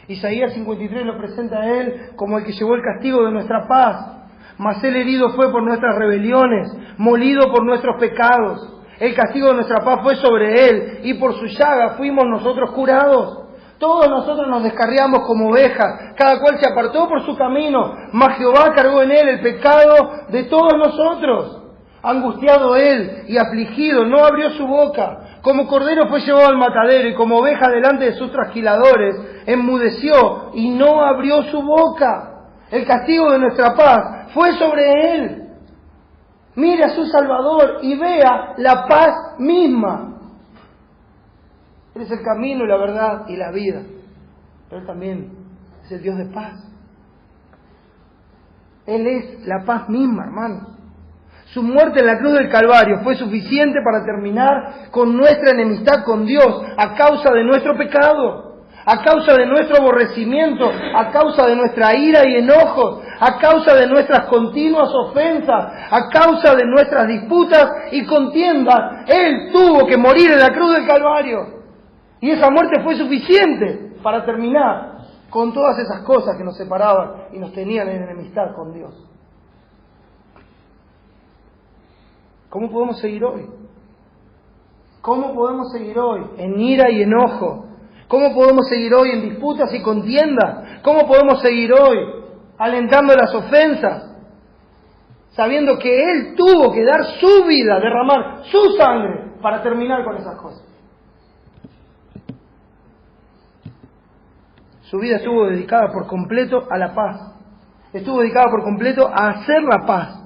Isaías 53 lo presenta a Él como el que llevó el castigo de nuestra paz. Mas Él herido fue por nuestras rebeliones, molido por nuestros pecados. El castigo de nuestra paz fue sobre Él, y por su llaga fuimos nosotros curados. Todos nosotros nos descarriamos como ovejas, cada cual se apartó por su camino, mas Jehová cargó en Él el pecado de todos nosotros. Angustiado Él y afligido, no abrió su boca. Como cordero fue llevado al matadero, y como oveja delante de sus trasquiladores, enmudeció y no abrió su boca. El castigo de nuestra paz fue sobre Él. Mire a su Salvador y vea la paz misma. Él es el camino, la verdad y la vida. Pero Él también es el Dios de paz. Él es la paz misma, hermanos. Su muerte en la cruz del Calvario fue suficiente para terminar con nuestra enemistad con Dios a causa de nuestro pecado, a causa de nuestro aborrecimiento, a causa de nuestra ira y enojos, a causa de nuestras continuas ofensas, a causa de nuestras disputas y contiendas. Él tuvo que morir en la cruz del Calvario. Y esa muerte fue suficiente para terminar con todas esas cosas que nos separaban y nos tenían en enemistad con Dios. ¿Cómo podemos seguir hoy? ¿Cómo podemos seguir hoy en ira y enojo? ¿Cómo podemos seguir hoy en disputas y contiendas? ¿Cómo podemos seguir hoy alentando las ofensas? Sabiendo que Él tuvo que dar su vida, derramar su sangre para terminar con esas cosas. Su vida estuvo dedicada por completo a la paz. Estuvo dedicada por completo a hacer la paz.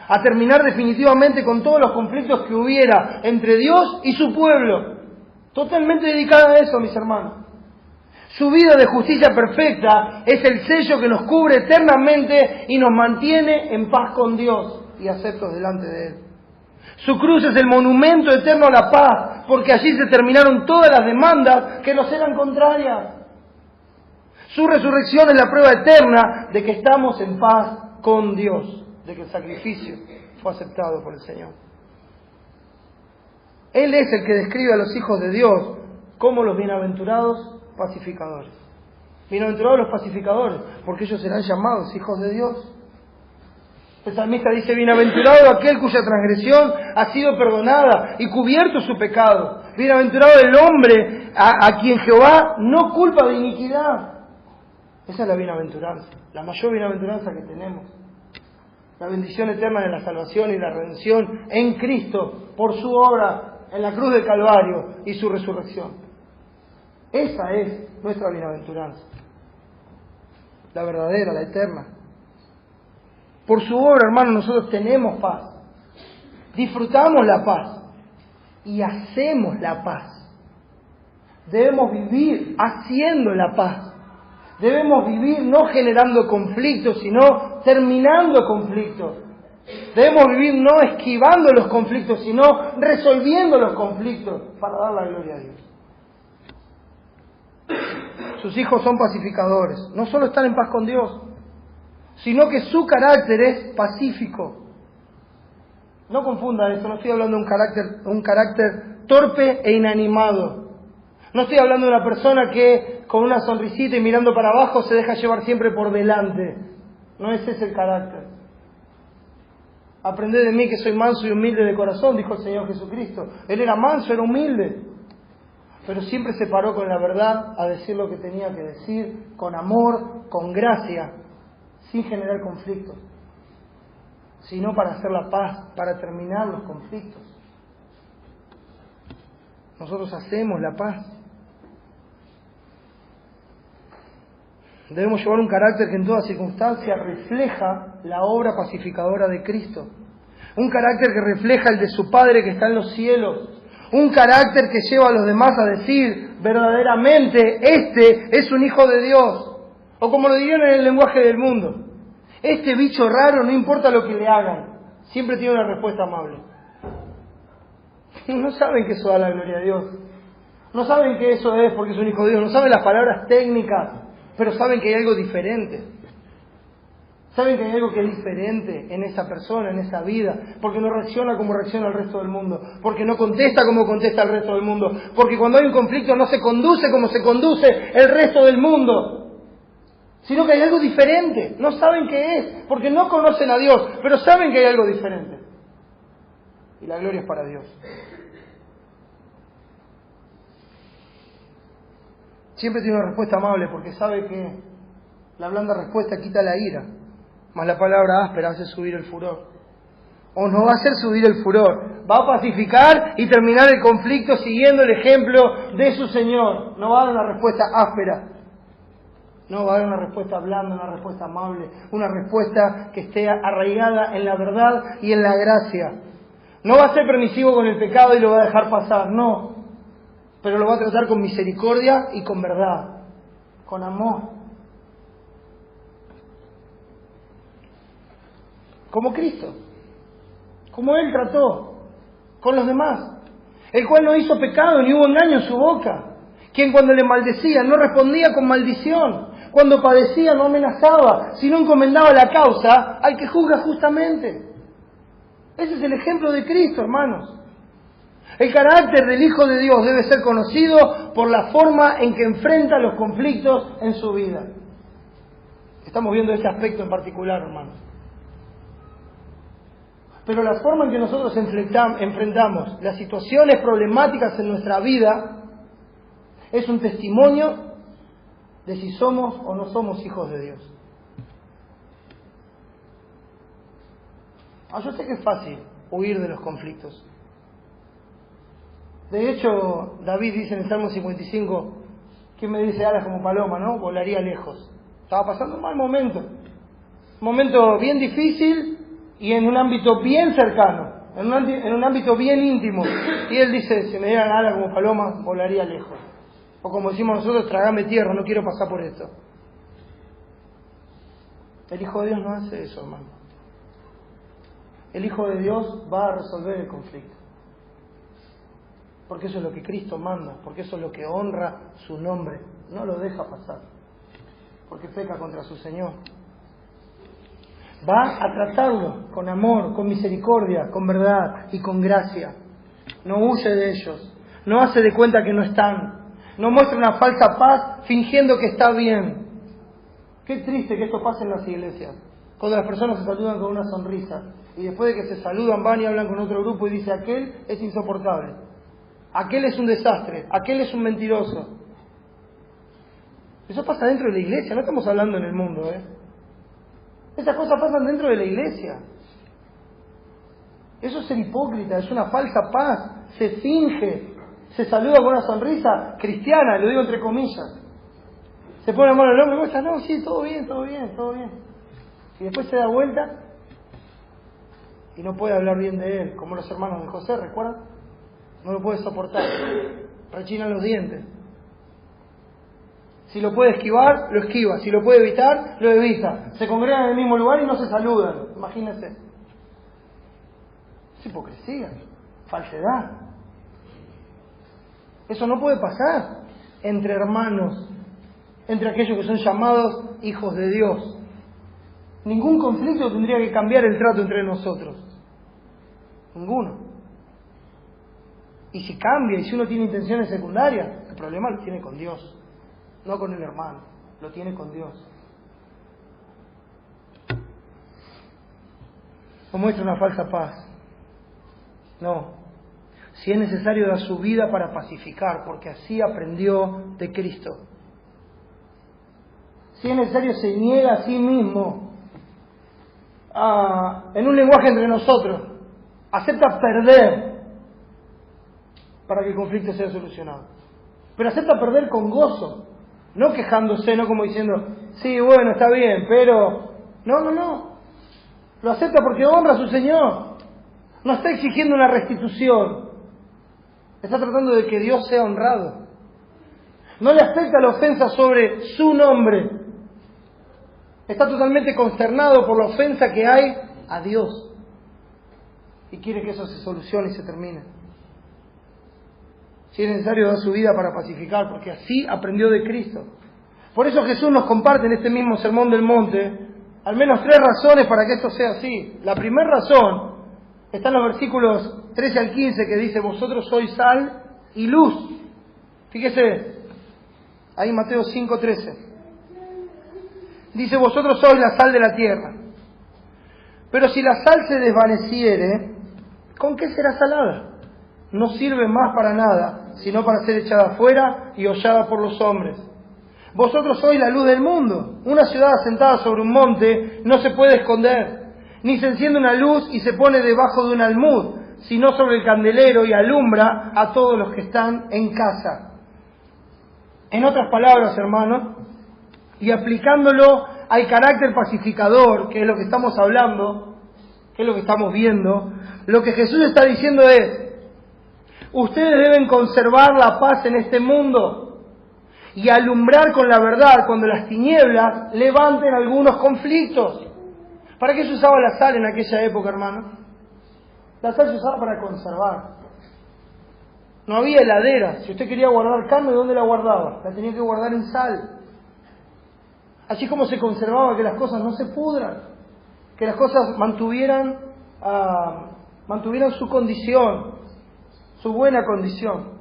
A terminar definitivamente con todos los conflictos que hubiera entre Dios y su pueblo. Totalmente dedicada a eso, mis hermanos. Su vida de justicia perfecta es el sello que nos cubre eternamente y nos mantiene en paz con Dios y aceptos delante de Él. Su cruz es el monumento eterno a la paz, porque allí se terminaron todas las demandas que nos eran contrarias. Su resurrección es la prueba eterna de que estamos en paz con Dios, de que el sacrificio fue aceptado por el Señor. Él es el que describe a los hijos de Dios como los bienaventurados pacificadores. Bienaventurados los pacificadores, porque ellos serán llamados hijos de Dios. El salmista dice: bienaventurado aquel cuya transgresión ha sido perdonada y cubierto su pecado. Bienaventurado el hombre a quien Jehová no culpa de iniquidad. Esa es la bienaventuranza, la mayor bienaventuranza que tenemos. La bendición eterna de la salvación y la redención en Cristo por su obra en la cruz del Calvario y su resurrección. Esa es nuestra bienaventuranza, la verdadera, la eterna. Por su obra, hermanos, nosotros tenemos paz, disfrutamos la paz y hacemos la paz. Debemos vivir haciendo la paz. Debemos vivir no generando conflictos, sino terminando conflictos. Debemos vivir no esquivando los conflictos, sino resolviendo los conflictos para dar la gloria a Dios. Sus hijos son pacificadores. No solo están en paz con Dios, sino que su carácter es pacífico. No confunda eso, no estoy hablando de un carácter torpe e inanimado. No estoy hablando de una persona que con una sonrisita y mirando para abajo se deja llevar siempre por delante. No es ese el carácter. Aprended de mí que soy manso y humilde de corazón, dijo el Señor Jesucristo. Él era manso, era humilde, pero siempre se paró con la verdad a decir lo que tenía que decir, con amor, con gracia, sin generar conflictos, sino para hacer la paz, para terminar los conflictos. Nosotros hacemos la paz. Debemos llevar un carácter que en toda circunstancia refleja la obra pacificadora de Cristo. Un carácter que refleja el de su Padre que está en los cielos. Un carácter que lleva a los demás a decir verdaderamente, este es un hijo de Dios. O como lo dirían en el lenguaje del mundo, este bicho raro, no importa lo que le hagan, siempre tiene una respuesta amable. No saben que eso da la gloria a Dios. No saben que eso es porque es un hijo de Dios. No saben las palabras técnicas, pero saben que hay algo diferente. Saben que hay algo que es diferente en esa persona, en esa vida, porque no reacciona como reacciona el resto del mundo, porque no contesta como contesta el resto del mundo, porque cuando hay un conflicto no se conduce como se conduce el resto del mundo, sino que hay algo diferente. No saben qué es, porque no conocen a Dios, pero saben que hay algo diferente. Y la gloria es para Dios. Siempre tiene una respuesta amable, porque sabe que la blanda respuesta quita la ira, mas la palabra áspera hace subir el furor. O no va a hacer subir el furor, va a pacificar y terminar el conflicto siguiendo el ejemplo de su Señor. No va a dar una respuesta áspera, no va a dar una respuesta blanda, una respuesta amable, una respuesta que esté arraigada en la verdad y en la gracia. No va a ser permisivo con el pecado y lo va a dejar pasar, no. Pero lo va a tratar con misericordia y con verdad, con amor. Como Cristo, como Él trató con los demás, el cual no hizo pecado ni hubo engaño en su boca, quien cuando le maldecía no respondía con maldición, cuando padecía no amenazaba, sino encomendaba la causa al que juzga justamente. Ese es el ejemplo de Cristo, hermanos. El carácter del Hijo de Dios debe ser conocido por la forma en que enfrenta los conflictos en su vida. Estamos viendo este aspecto en particular, hermanos. Pero la forma en que nosotros enfrentamos las situaciones problemáticas en nuestra vida es un testimonio de si somos o no somos hijos de Dios. Yo sé que es fácil huir de los conflictos. De hecho, David dice en el Salmo 55, ¿quién me dice alas como paloma, no? Volaría lejos. Estaba pasando un mal momento. Un momento bien difícil y en un ámbito bien cercano, en un ámbito bien íntimo. Y él dice, si me dieran alas como paloma, volaría lejos. O como decimos nosotros, tragame tierra, no quiero pasar por esto. El Hijo de Dios no hace eso, hermano. El Hijo de Dios va a resolver el conflicto. Porque eso es lo que Cristo manda, porque eso es lo que honra su nombre. No lo deja pasar, porque peca contra su Señor. Va a tratarlo con amor, con misericordia, con verdad y con gracia. No huye de ellos, no hace de cuenta que no están, no muestra una falsa paz fingiendo que está bien. Qué triste que esto pase en las iglesias, cuando las personas se saludan con una sonrisa y después de que se saludan van y hablan con otro grupo y dice, aquel es insoportable, aquel es un desastre, aquel es un mentiroso. Eso pasa dentro de la iglesia, no estamos hablando en el mundo, Esas cosas pasan dentro de la iglesia. Eso es ser hipócrita, es una falsa paz, se finge, se saluda con una sonrisa cristiana, lo digo entre comillas. Se pone la mano al hombro y dice, no, sí, todo bien, todo bien, todo bien. Y después se da vuelta y no puede hablar bien de él, como los hermanos de José, ¿recuerdan? No lo puede soportar, rechinan los dientes. Si lo puede esquivar, lo esquiva. Si lo puede evitar, lo evita. Se congregan en el mismo lugar y no se saludan. Imagínense. Es hipocresía, falsedad. Eso no puede pasar entre hermanos, entre aquellos que son llamados hijos de Dios. Ningún conflicto tendría que cambiar el trato entre nosotros. Ninguno. Y si cambia, y si uno tiene intenciones secundarias, el problema lo tiene con Dios. No con el hermano, lo tiene con Dios. No muestra una falsa paz. No. Si es necesario, da su vida para pacificar, porque así aprendió de Cristo. Si es necesario, se niega a sí mismo. En un lenguaje entre nosotros, acepta perder para que el conflicto sea solucionado. Pero acepta perder con gozo. No quejándose, no como diciendo, sí, bueno, está bien, pero... No. Lo acepta porque honra a su Señor. No está exigiendo una restitución. Está tratando de que Dios sea honrado. No le afecta la ofensa sobre su nombre. Está totalmente consternado por la ofensa que hay a Dios. Y quiere que eso se solucione y se termine. Si es necesario, da su vida para pacificar, porque así aprendió de Cristo. Por eso Jesús nos comparte en este mismo Sermón del Monte al menos 3 razones para que esto sea así. La primera razón está en los versículos 13 al 15, que dice, vosotros sois sal y luz. Fíjese, ahí Mateo 5:13. Dice, vosotros sois la sal de la tierra. Pero si la sal se desvaneciere, ¿con qué será salada? No sirve más para nada, sino para ser echada afuera y hollada por los hombres. Vosotros sois la luz del mundo. Una ciudad asentada sobre un monte no se puede esconder, ni se enciende una luz y se pone debajo de un almud, sino sobre el candelero y alumbra a todos los que están en casa. En otras palabras, hermanos, y aplicándolo al carácter pacificador, que es lo que estamos hablando, que es lo que estamos viendo, lo que Jesús está diciendo es, ustedes deben conservar la paz en este mundo y alumbrar con la verdad cuando las tinieblas levanten algunos conflictos. ¿Para qué se usaba la sal en aquella época, hermano? La sal se usaba para conservar. No había heladera. Si usted quería guardar carne, ¿dónde la guardaba? La tenía que guardar en sal. Así como se conservaba que las cosas no se pudran, que las cosas mantuvieran su condición. su buena condición.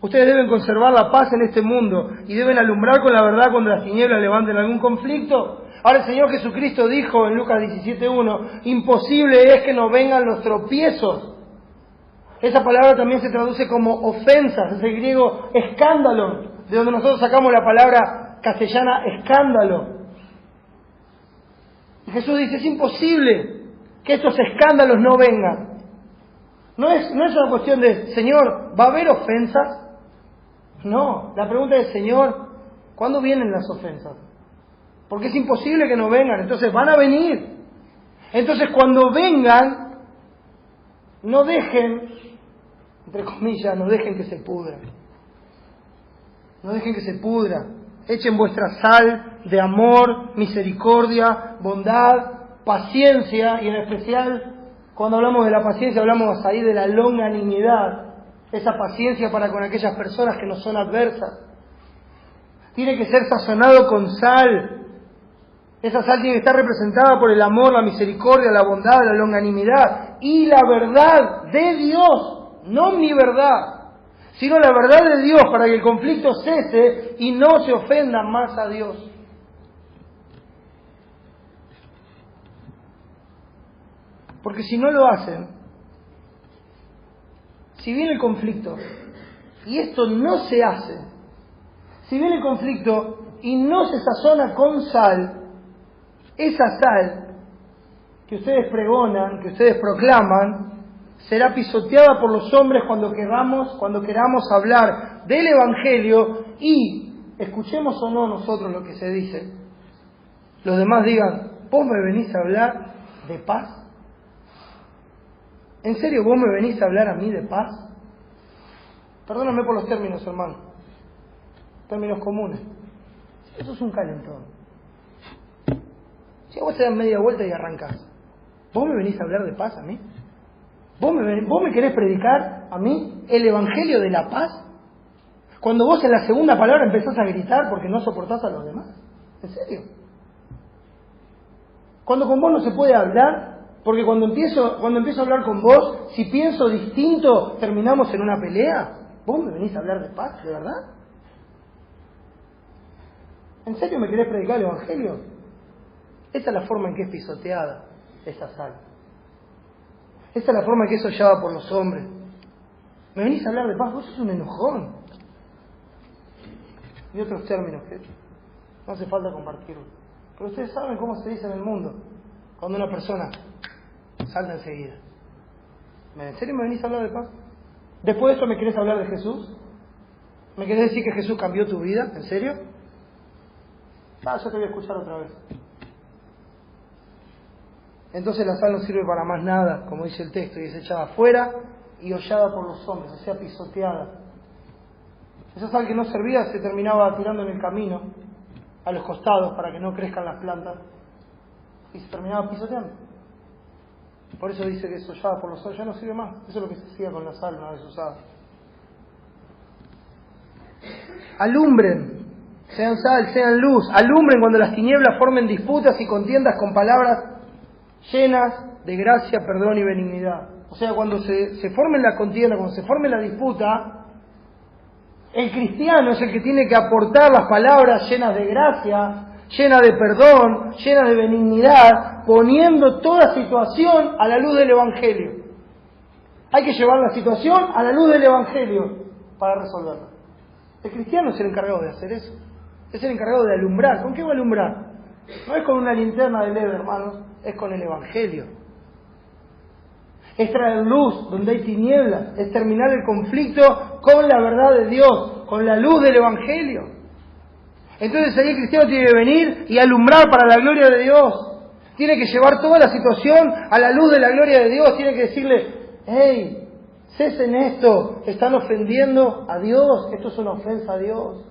Ustedes deben conservar la paz en este mundo y deben alumbrar con la verdad cuando las tinieblas levanten algún conflicto. Ahora el Señor Jesucristo dijo en Lucas 17:1, imposible es que nos vengan los tropiezos. Esa palabra también se traduce como ofensas, es el griego escándalo, de donde nosotros sacamos la palabra castellana escándalo. Y Jesús dice, es imposible que estos escándalos no vengan. No es una cuestión de, Señor, ¿va a haber ofensas? No, la pregunta es, Señor, ¿cuándo vienen las ofensas? Porque es imposible que no vengan, entonces van a venir. Entonces cuando vengan, no dejen, entre comillas, no dejen que se pudra. No dejen que se pudra. Echen vuestra sal de amor, misericordia, bondad, paciencia, y en especial, cuando hablamos de la paciencia, hablamos ahí de la longanimidad. Esa paciencia para con aquellas personas que nos son adversas. Tiene que ser sazonado con sal. Esa sal tiene que estar representada por el amor, la misericordia, la bondad, la longanimidad y la verdad de Dios, no mi verdad, sino la verdad de Dios para que el conflicto cese y no se ofenda más a Dios. Porque si no lo hacen, si viene el conflicto y esto no se hace, si viene el conflicto y no se sazona con sal, esa sal que ustedes pregonan, que ustedes proclaman, será pisoteada por los hombres cuando queramos hablar del Evangelio y, escuchemos o no nosotros lo que se dice, los demás digan, ¿vos me venís a hablar de paz? ¿En serio vos me venís a hablar a mí de paz? Perdóname por los términos, hermano. Términos comunes. Eso es un calentón. Si vos te das media vuelta y arrancás, ¿vos me venís a hablar de paz a mí? ¿Vos me querés predicar a mí el Evangelio de la paz? Cuando vos en la segunda palabra empezás a gritar porque no soportás a los demás. ¿En serio? Cuando con vos no se puede hablar, porque cuando empiezo a hablar con vos, si pienso distinto, terminamos en una pelea. ¿Vos me venís a hablar de paz, de verdad? ¿En serio me querés predicar el Evangelio? Esa es la forma en que es pisoteada esa sal. Esa es la forma en que es hollada por los hombres. ¿Me venís a hablar de paz? Vos sos un enojón. Y otros términos que no hace falta compartirlos. Pero ustedes saben cómo se dice en el mundo cuando una persona salta enseguida. ¿En serio me venís a hablar de paz? ¿Después de esto me querés hablar de Jesús? ¿Me querés decir que Jesús cambió tu vida? ¿En serio? Yo te voy a escuchar otra vez. Entonces la sal no sirve para más nada, como dice el texto, y es echada afuera y hollada por los hombres, o sea, pisoteada. Esa sal que no servía se terminaba tirando en el camino, a los costados, para que no crezcan las plantas, y se terminaba pisoteando. Por eso dice que es hollada por los hombres, ya no sirve más. Eso es lo que se hacía con la sal una vez usada. Alumbren, sean sal, sean luz, alumbren cuando las tinieblas formen disputas y contiendas con palabras llenas de gracia, perdón y benignidad. O sea, cuando se forme la contienda, cuando se forme la disputa, el cristiano es el que tiene que aportar las palabras llenas de gracia, llenas de perdón, llenas de benignidad, poniendo toda situación a la luz del Evangelio. Hay que llevar la situación a la luz del Evangelio para resolverla. El cristiano es el encargado de hacer eso. Es el encargado de alumbrar. ¿Con qué va a alumbrar? No es con una linterna de LED, hermanos, es con el Evangelio. Es traer luz donde hay tinieblas, es terminar el conflicto con la verdad de Dios, con la luz del Evangelio. Entonces ahí el cristiano tiene que venir y alumbrar para la gloria de Dios. Tiene que llevar toda la situación a la luz de la gloria de Dios. Tiene que decirle, hey, cesen esto, están ofendiendo a Dios, esto es una ofensa a Dios.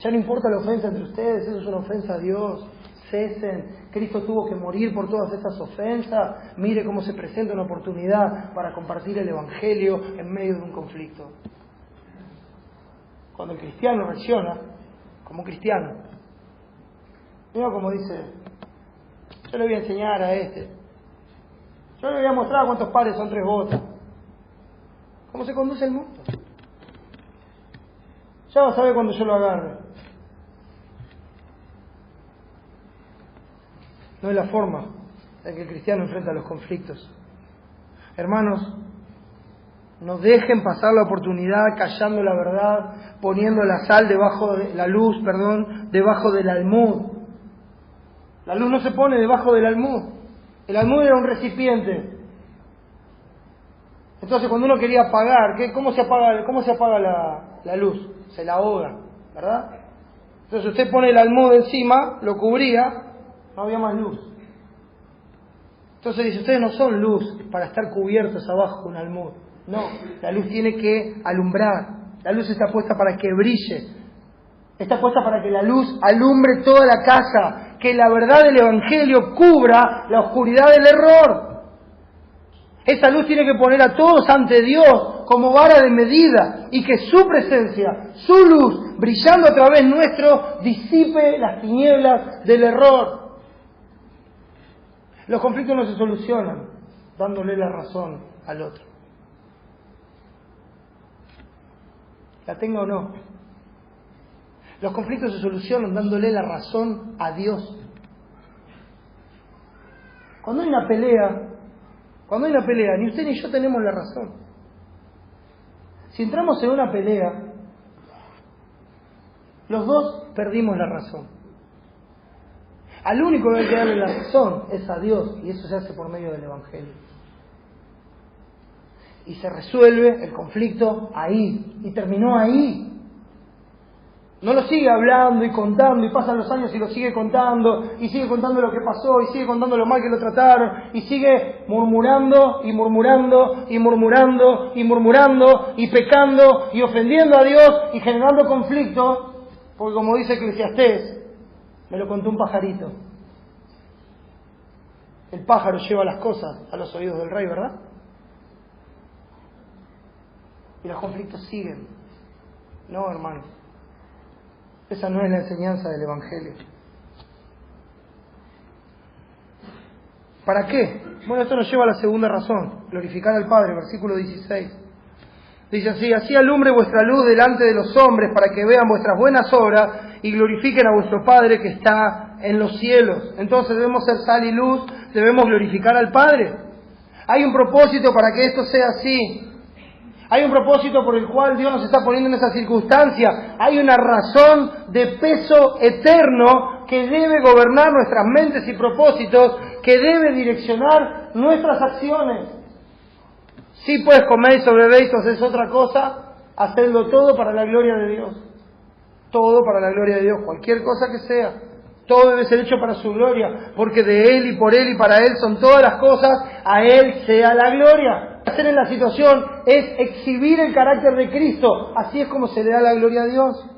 Ya no importa la ofensa entre ustedes, eso es una ofensa a Dios. Cesen, Cristo tuvo que morir por todas esas ofensas. Mire cómo se presenta una oportunidad para compartir el Evangelio en medio de un conflicto. Cuando el cristiano reacciona como un cristiano, mira como dice, yo le voy a enseñar a este, Yo le voy a mostrar cuántos pares son 3 botas. ¿Cómo se conduce el mundo? Ya vas a ver cuando yo lo agarre. No es la forma en que el cristiano enfrenta los conflictos. Hermanos, no dejen pasar la oportunidad callando la verdad, poniendo la sal debajo de la luz, debajo del almud. La luz no se pone debajo del almud. El almud era un recipiente. Entonces cuando uno quería apagar, ¿cómo se apaga la luz? Se la ahoga, ¿verdad? Entonces usted pone el almud encima, lo cubría, no había más luz. Entonces dice, ustedes no son luz para estar cubiertos abajo con un almud. No, la luz tiene que alumbrar. La luz está puesta para que brille. Está puesta para que la luz alumbre toda la casa, que la verdad del Evangelio cubra la oscuridad del error. Esa luz tiene que poner a todos ante Dios como vara de medida y que su presencia, su luz, brillando a través nuestro, disipe las tinieblas del error. Los conflictos no se solucionan dándole la razón al otro. La tenga o no. Los conflictos se solucionan dándole la razón a Dios. Cuando hay una pelea, ni usted ni yo tenemos la razón. Si entramos en una pelea, los dos perdimos la razón. Al único que hay que darle la razón es a Dios, y eso se hace por medio del Evangelio. Y se resuelve el conflicto ahí, y terminó ahí. No lo sigue hablando y contando, y pasan los años y lo sigue contando, y sigue contando lo que pasó, y sigue contando lo mal que lo trataron, y sigue murmurando, y murmurando, y murmurando, y murmurando, y pecando, y ofendiendo a Dios, y generando conflicto, porque como dice Eclesiastés, me lo contó un pajarito. El pájaro lleva las cosas a los oídos del rey, ¿verdad? Y los conflictos siguen. No, hermanos. Esa no es la enseñanza del Evangelio. ¿Para qué? Bueno, esto nos lleva a la segunda razón. Glorificar al Padre, versículo 16. Dice así: así alumbre vuestra luz delante de los hombres para que vean vuestras buenas obras y glorifiquen a vuestro Padre que está en los cielos. Entonces debemos ser sal y luz, debemos glorificar al Padre. Hay un propósito para que esto sea así. Hay un propósito por el cual Dios nos está poniendo en esa circunstancia. Hay una razón de peso eterno que debe gobernar nuestras mentes y propósitos, que debe direccionar nuestras acciones. Si pues coméis o bebéis o hacéis otra cosa, hacedlo todo para la gloria de Dios. Todo para la gloria de Dios, cualquier cosa que sea. Todo debe ser hecho para su gloria, porque de Él y por Él y para Él son todas las cosas, a Él sea la gloria. Hacer en la situación es exhibir el carácter de Cristo, así es como se le da la gloria a Dios.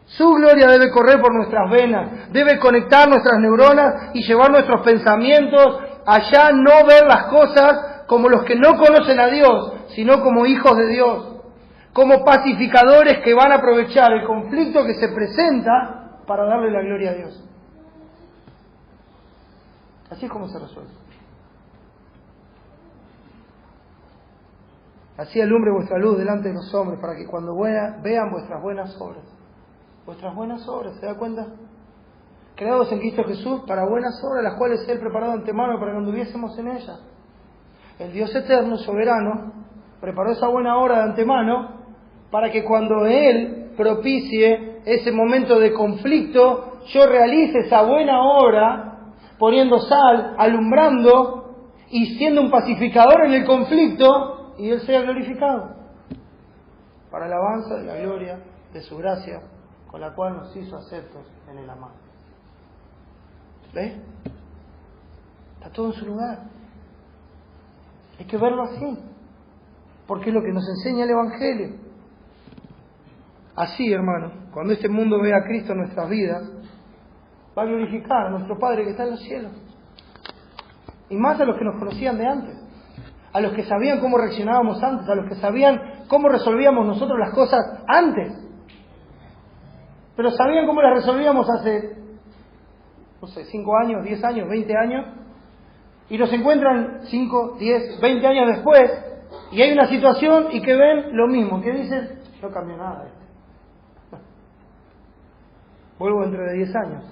Su gloria debe correr por nuestras venas, debe conectar nuestras neuronas y llevar nuestros pensamientos allá, no ver las cosas como los que no conocen a Dios, sino como hijos de Dios, como pacificadores que van a aprovechar el conflicto que se presenta para darle la gloria a Dios. Así es como se resuelve. Así alumbre vuestra luz delante de los hombres, para que cuando vean vuestras buenas obras, ¿se da cuenta? Creados en Cristo Jesús para buenas obras, las cuales Él preparó de antemano para que anduviésemos en ellas. El Dios eterno, soberano, preparó esa buena obra de antemano para que cuando Él propicie ese momento de conflicto, yo realice esa buena obra, poniendo sal, alumbrando y siendo un pacificador en el conflicto, y Él sea glorificado para la alabanza de la gloria de su gracia, con la cual nos hizo aceptos en el amado. ¿Ves? Está todo en su lugar. Hay que verlo así, porque es lo que nos enseña el Evangelio. Así, hermano, cuando este mundo vea a Cristo en nuestras vidas, va a glorificar a nuestro Padre que está en los cielos. Y más a los que nos conocían de antes, a los que sabían cómo reaccionábamos antes, a los que sabían cómo resolvíamos nosotros las cosas antes. Pero sabían cómo las resolvíamos hace, 5 años, 10 años, 20 años. y nos encuentran 5, 10, 20 años después, y hay una situación y que ven lo mismo, que dicen, no cambió nada. Vuelvo dentro de 10 años,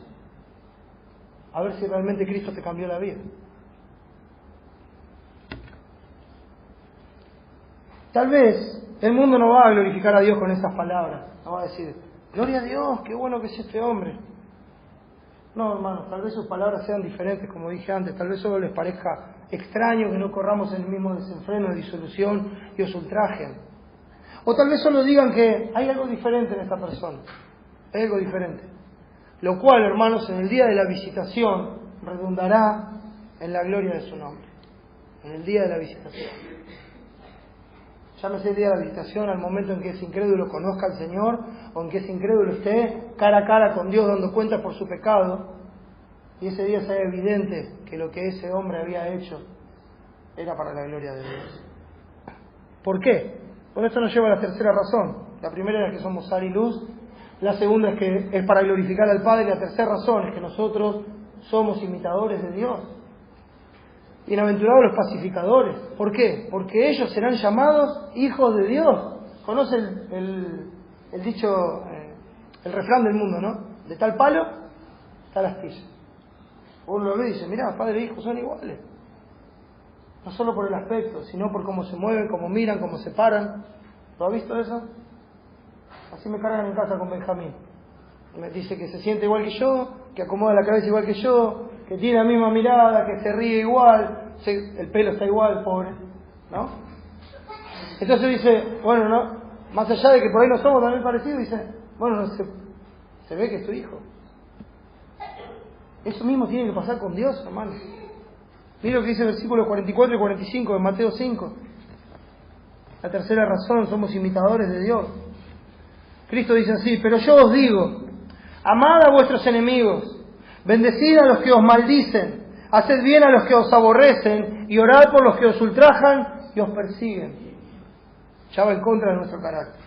a ver si realmente Cristo te cambió la vida. Tal vez el mundo no va a glorificar a Dios con esas palabras, no va a decir, gloria a Dios, qué bueno que es este hombre. No, hermanos, tal vez sus palabras sean diferentes, como dije antes, tal vez solo les parezca extraño que no corramos en el mismo desenfreno, disolución y os ultrajen. O tal vez solo digan que hay algo diferente en esta persona, hay algo diferente. Lo cual, hermanos, en el día de la visitación redundará en la gloria de su nombre. En el día de la visitación. Llámese el día de la visitación al momento en que ese incrédulo conozca al Señor, o en que ese incrédulo esté cara a cara con Dios dando cuenta por su pecado, y ese día sea evidente que lo que ese hombre había hecho era para la gloria de Dios. ¿Por qué? Bueno, esto nos lleva a la tercera razón. La primera es que somos sal y luz, la segunda es que es para glorificar al Padre, y la tercera razón es que nosotros somos imitadores de Dios. Bienaventurados los pacificadores. ¿Por qué? Porque ellos serán llamados hijos de Dios. ¿Conoce el dicho, el refrán del mundo, no? De tal palo, tal astilla. Uno lo ve y dice, mirá, padre e hijo son iguales. No solo por el aspecto, sino por cómo se mueven, cómo miran, cómo se paran. ¿Lo ha visto eso? Así me cargan en casa con Benjamín. Me dice que se siente igual que yo, que acomoda la cabeza igual que yo, que tiene la misma mirada, que se ríe igual, el pelo está igual, pobre, ¿no? Entonces dice, bueno, no, más allá de que por ahí no somos también parecidos, dice, bueno, se ve que es tu hijo. Eso mismo tiene que pasar con Dios, hermano. Mira lo que dice el versículo 44 y 45 de Mateo 5. La tercera razón, somos imitadores de Dios. Cristo dice así, pero yo os digo, amad a vuestros enemigos, bendecid a los que os maldicen, haced bien a los que os aborrecen y orad por los que os ultrajan y os persiguen. Ya va en contra de nuestro carácter.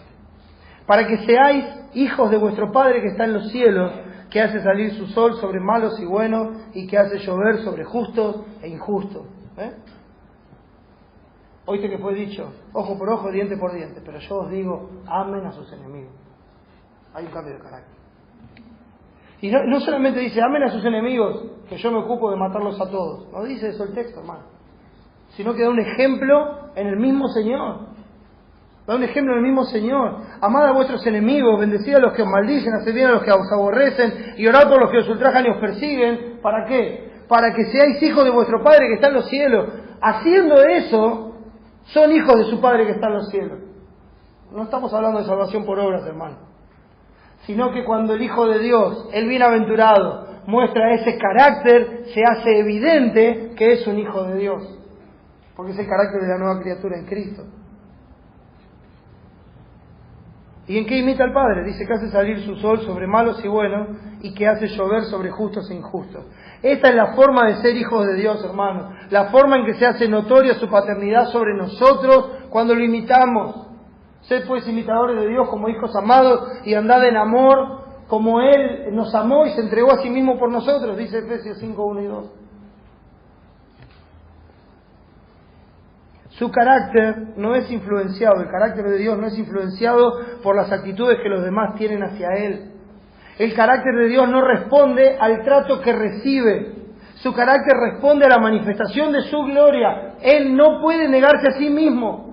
Para que seáis hijos de vuestro Padre que está en los cielos, que hace salir su sol sobre malos y buenos y que hace llover sobre justos e injustos. Oíste que fue dicho, ojo por ojo, diente por diente, pero yo os digo, amen a sus enemigos. Hay un cambio de carácter. Y no solamente dice, amen a sus enemigos, que yo me ocupo de matarlos a todos. No dice eso el texto, hermano. Sino que da un ejemplo en el mismo Señor. Da un ejemplo en el mismo Señor. Amad a vuestros enemigos, bendecid a los que os maldicen, haced bien a los que os aborrecen, y orad por los que os ultrajan y os persiguen. ¿Para qué? Para que seáis hijos de vuestro Padre que está en los cielos. Haciendo eso, son hijos de su Padre que está en los cielos. No estamos hablando de salvación por obras, hermano. Sino que cuando el Hijo de Dios, el bienaventurado, muestra ese carácter, se hace evidente que es un Hijo de Dios. Porque es el carácter de la nueva criatura en Cristo. ¿Y en qué imita al Padre? Dice que hace salir su sol sobre malos y buenos y que hace llover sobre justos e injustos. Esta es la forma de ser hijos de Dios, hermanos. La forma en que se hace notoria su paternidad sobre nosotros cuando lo imitamos. Sed pues imitadores de Dios como hijos amados y andad en amor como Él nos amó y se entregó a sí mismo por nosotros, dice Efesios 5, 1 y 2. Su carácter no es influenciado, el carácter de Dios no es influenciado por las actitudes que los demás tienen hacia Él. El carácter de Dios no responde al trato que recibe. Su carácter responde a la manifestación de su gloria. Él no puede negarse a sí mismo.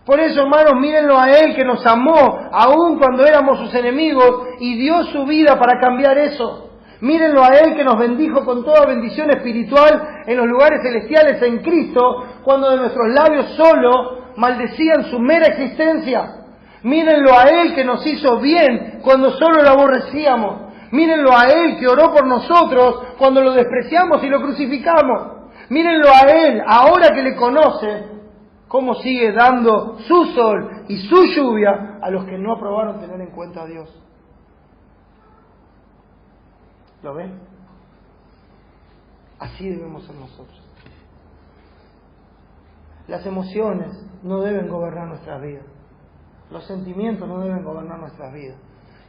Por eso, hermanos, mírenlo a Él que nos amó, aun cuando éramos sus enemigos, y dio su vida para cambiar eso. Mírenlo a Él que nos bendijo con toda bendición espiritual en los lugares celestiales en Cristo, cuando de nuestros labios solo maldecían su mera existencia. Mírenlo a Él que nos hizo bien cuando solo lo aborrecíamos. Mírenlo a Él que oró por nosotros cuando lo despreciamos y lo crucificamos. Mírenlo a Él, ahora que le conocen, cómo sigue dando su sol y su lluvia a los que no aprobaron tener en cuenta a Dios. ¿Lo ven? Así debemos ser nosotros. Las emociones no deben gobernar nuestras vidas. Los sentimientos no deben gobernar nuestras vidas.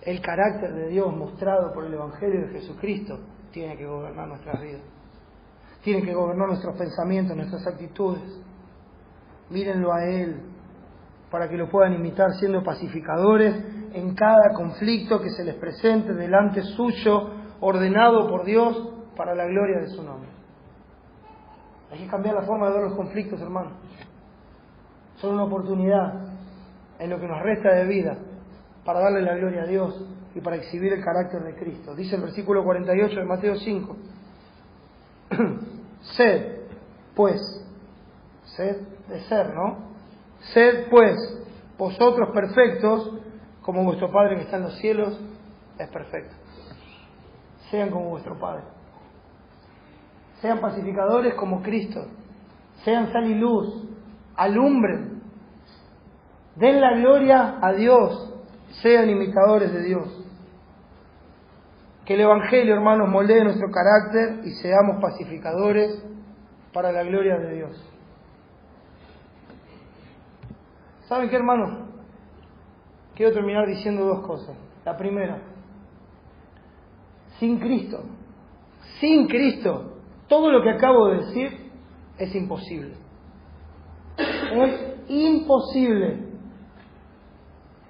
El carácter de Dios mostrado por el Evangelio de Jesucristo tiene que gobernar nuestras vidas. tiene que gobernar nuestros pensamientos, nuestras actitudes. Mírenlo a Él, para que lo puedan imitar siendo pacificadores en cada conflicto que se les presente delante suyo, ordenado por Dios para la gloria de su nombre. Hay que cambiar la forma de ver los conflictos, hermanos. Son una oportunidad en lo que nos resta de vida para darle la gloria a Dios y para exhibir el carácter de Cristo. Dice el versículo 48 de Mateo 5. Sed, pues, sed de ser, ¿no? Sed, pues, vosotros perfectos, como vuestro Padre que está en los cielos es perfecto. Sean como vuestro Padre. Sean pacificadores como Cristo. Sean sal y luz. Alumbren. Den la gloria a Dios. Sean imitadores de Dios. Que el Evangelio, hermanos, moldee nuestro carácter y seamos pacificadores para la gloria de Dios. ¿Saben qué, hermanos? Quiero terminar diciendo dos cosas. La primera, sin Cristo, todo lo que acabo de decir es imposible. Es imposible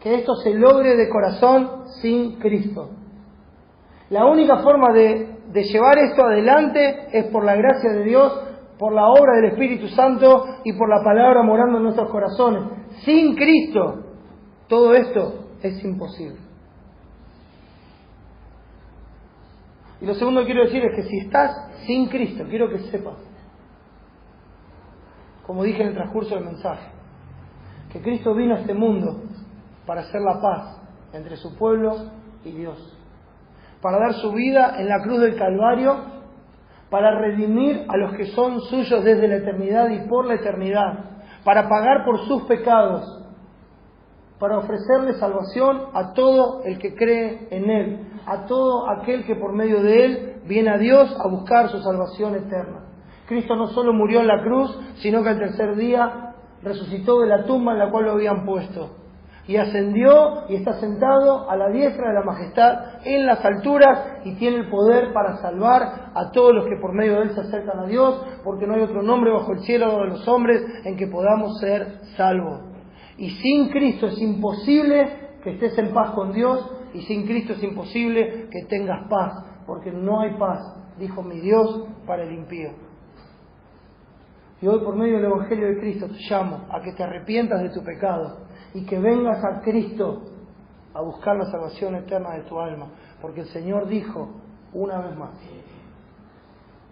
que esto se logre de corazón sin Cristo. La única forma de llevar esto adelante es por la gracia de Dios, por la obra del Espíritu Santo y por la palabra morando en nuestros corazones. Sin Cristo, todo esto es imposible. Y lo segundo que quiero decir es que si estás sin Cristo, quiero que sepas, como dije en el transcurso del mensaje, que Cristo vino a este mundo para hacer la paz entre su pueblo y Dios, para dar su vida en la cruz del Calvario, para redimir a los que son suyos desde la eternidad y por la eternidad, para pagar por sus pecados, para ofrecerle salvación a todo el que cree en Él, a todo aquel que por medio de Él viene a Dios a buscar su salvación eterna. Cristo no solo murió en la cruz, sino que al tercer día resucitó de la tumba en la cual lo habían puesto. Y ascendió y está sentado a la diestra de la majestad en las alturas y tiene el poder para salvar a todos los que por medio de Él se acercan a Dios, porque no hay otro nombre bajo el cielo de los hombres en que podamos ser salvos. Y sin Cristo es imposible que estés en paz con Dios, y sin Cristo es imposible que tengas paz, porque no hay paz, dijo mi Dios, para el impío. Y hoy por medio del Evangelio de Cristo te llamo a que te arrepientas de tu pecado y que vengas a Cristo a buscar la salvación eterna de tu alma, porque el Señor dijo una vez más: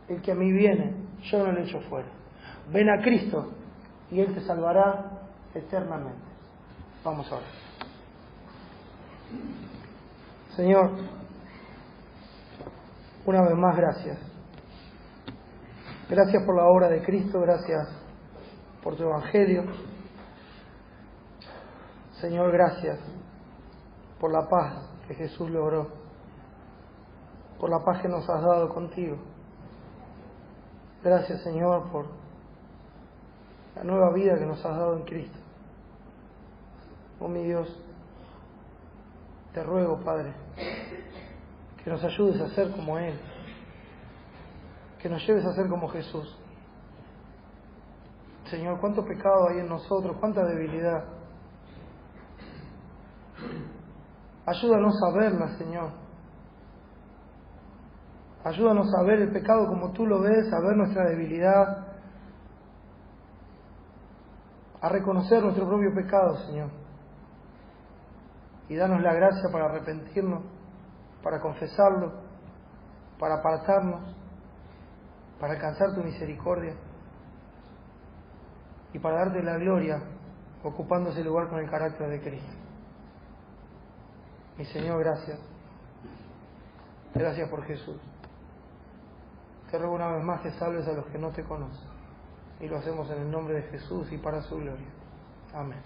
el que a mí viene, yo no le echo fuera. Ven a Cristo y Él te salvará eternamente. Vamos a orar. Señor, una vez más gracias. Gracias por la obra de Cristo, gracias por tu Evangelio. Señor, gracias por la paz que Jesús logró, por la paz que nos has dado contigo. Gracias, Señor, por la nueva vida que nos has dado en Cristo. Oh mi Dios, te ruego, Padre, que nos ayudes a ser como Él, que nos lleves a ser como Jesús. Señor, cuánto pecado hay en nosotros, cuánta debilidad. Ayúdanos a verla, Señor. Ayúdanos a ver el pecado como tú lo ves, a ver nuestra debilidad, a reconocer nuestro propio pecado, Señor. Y danos la gracia para arrepentirnos, para confesarlo, para apartarnos, para alcanzar tu misericordia y para darte la gloria ocupando ese lugar con el carácter de Cristo. Mi Señor, gracias. Gracias por Jesús. Te ruego una vez más que salves a los que no te conocen. Y lo hacemos en el nombre de Jesús y para su gloria. Amén.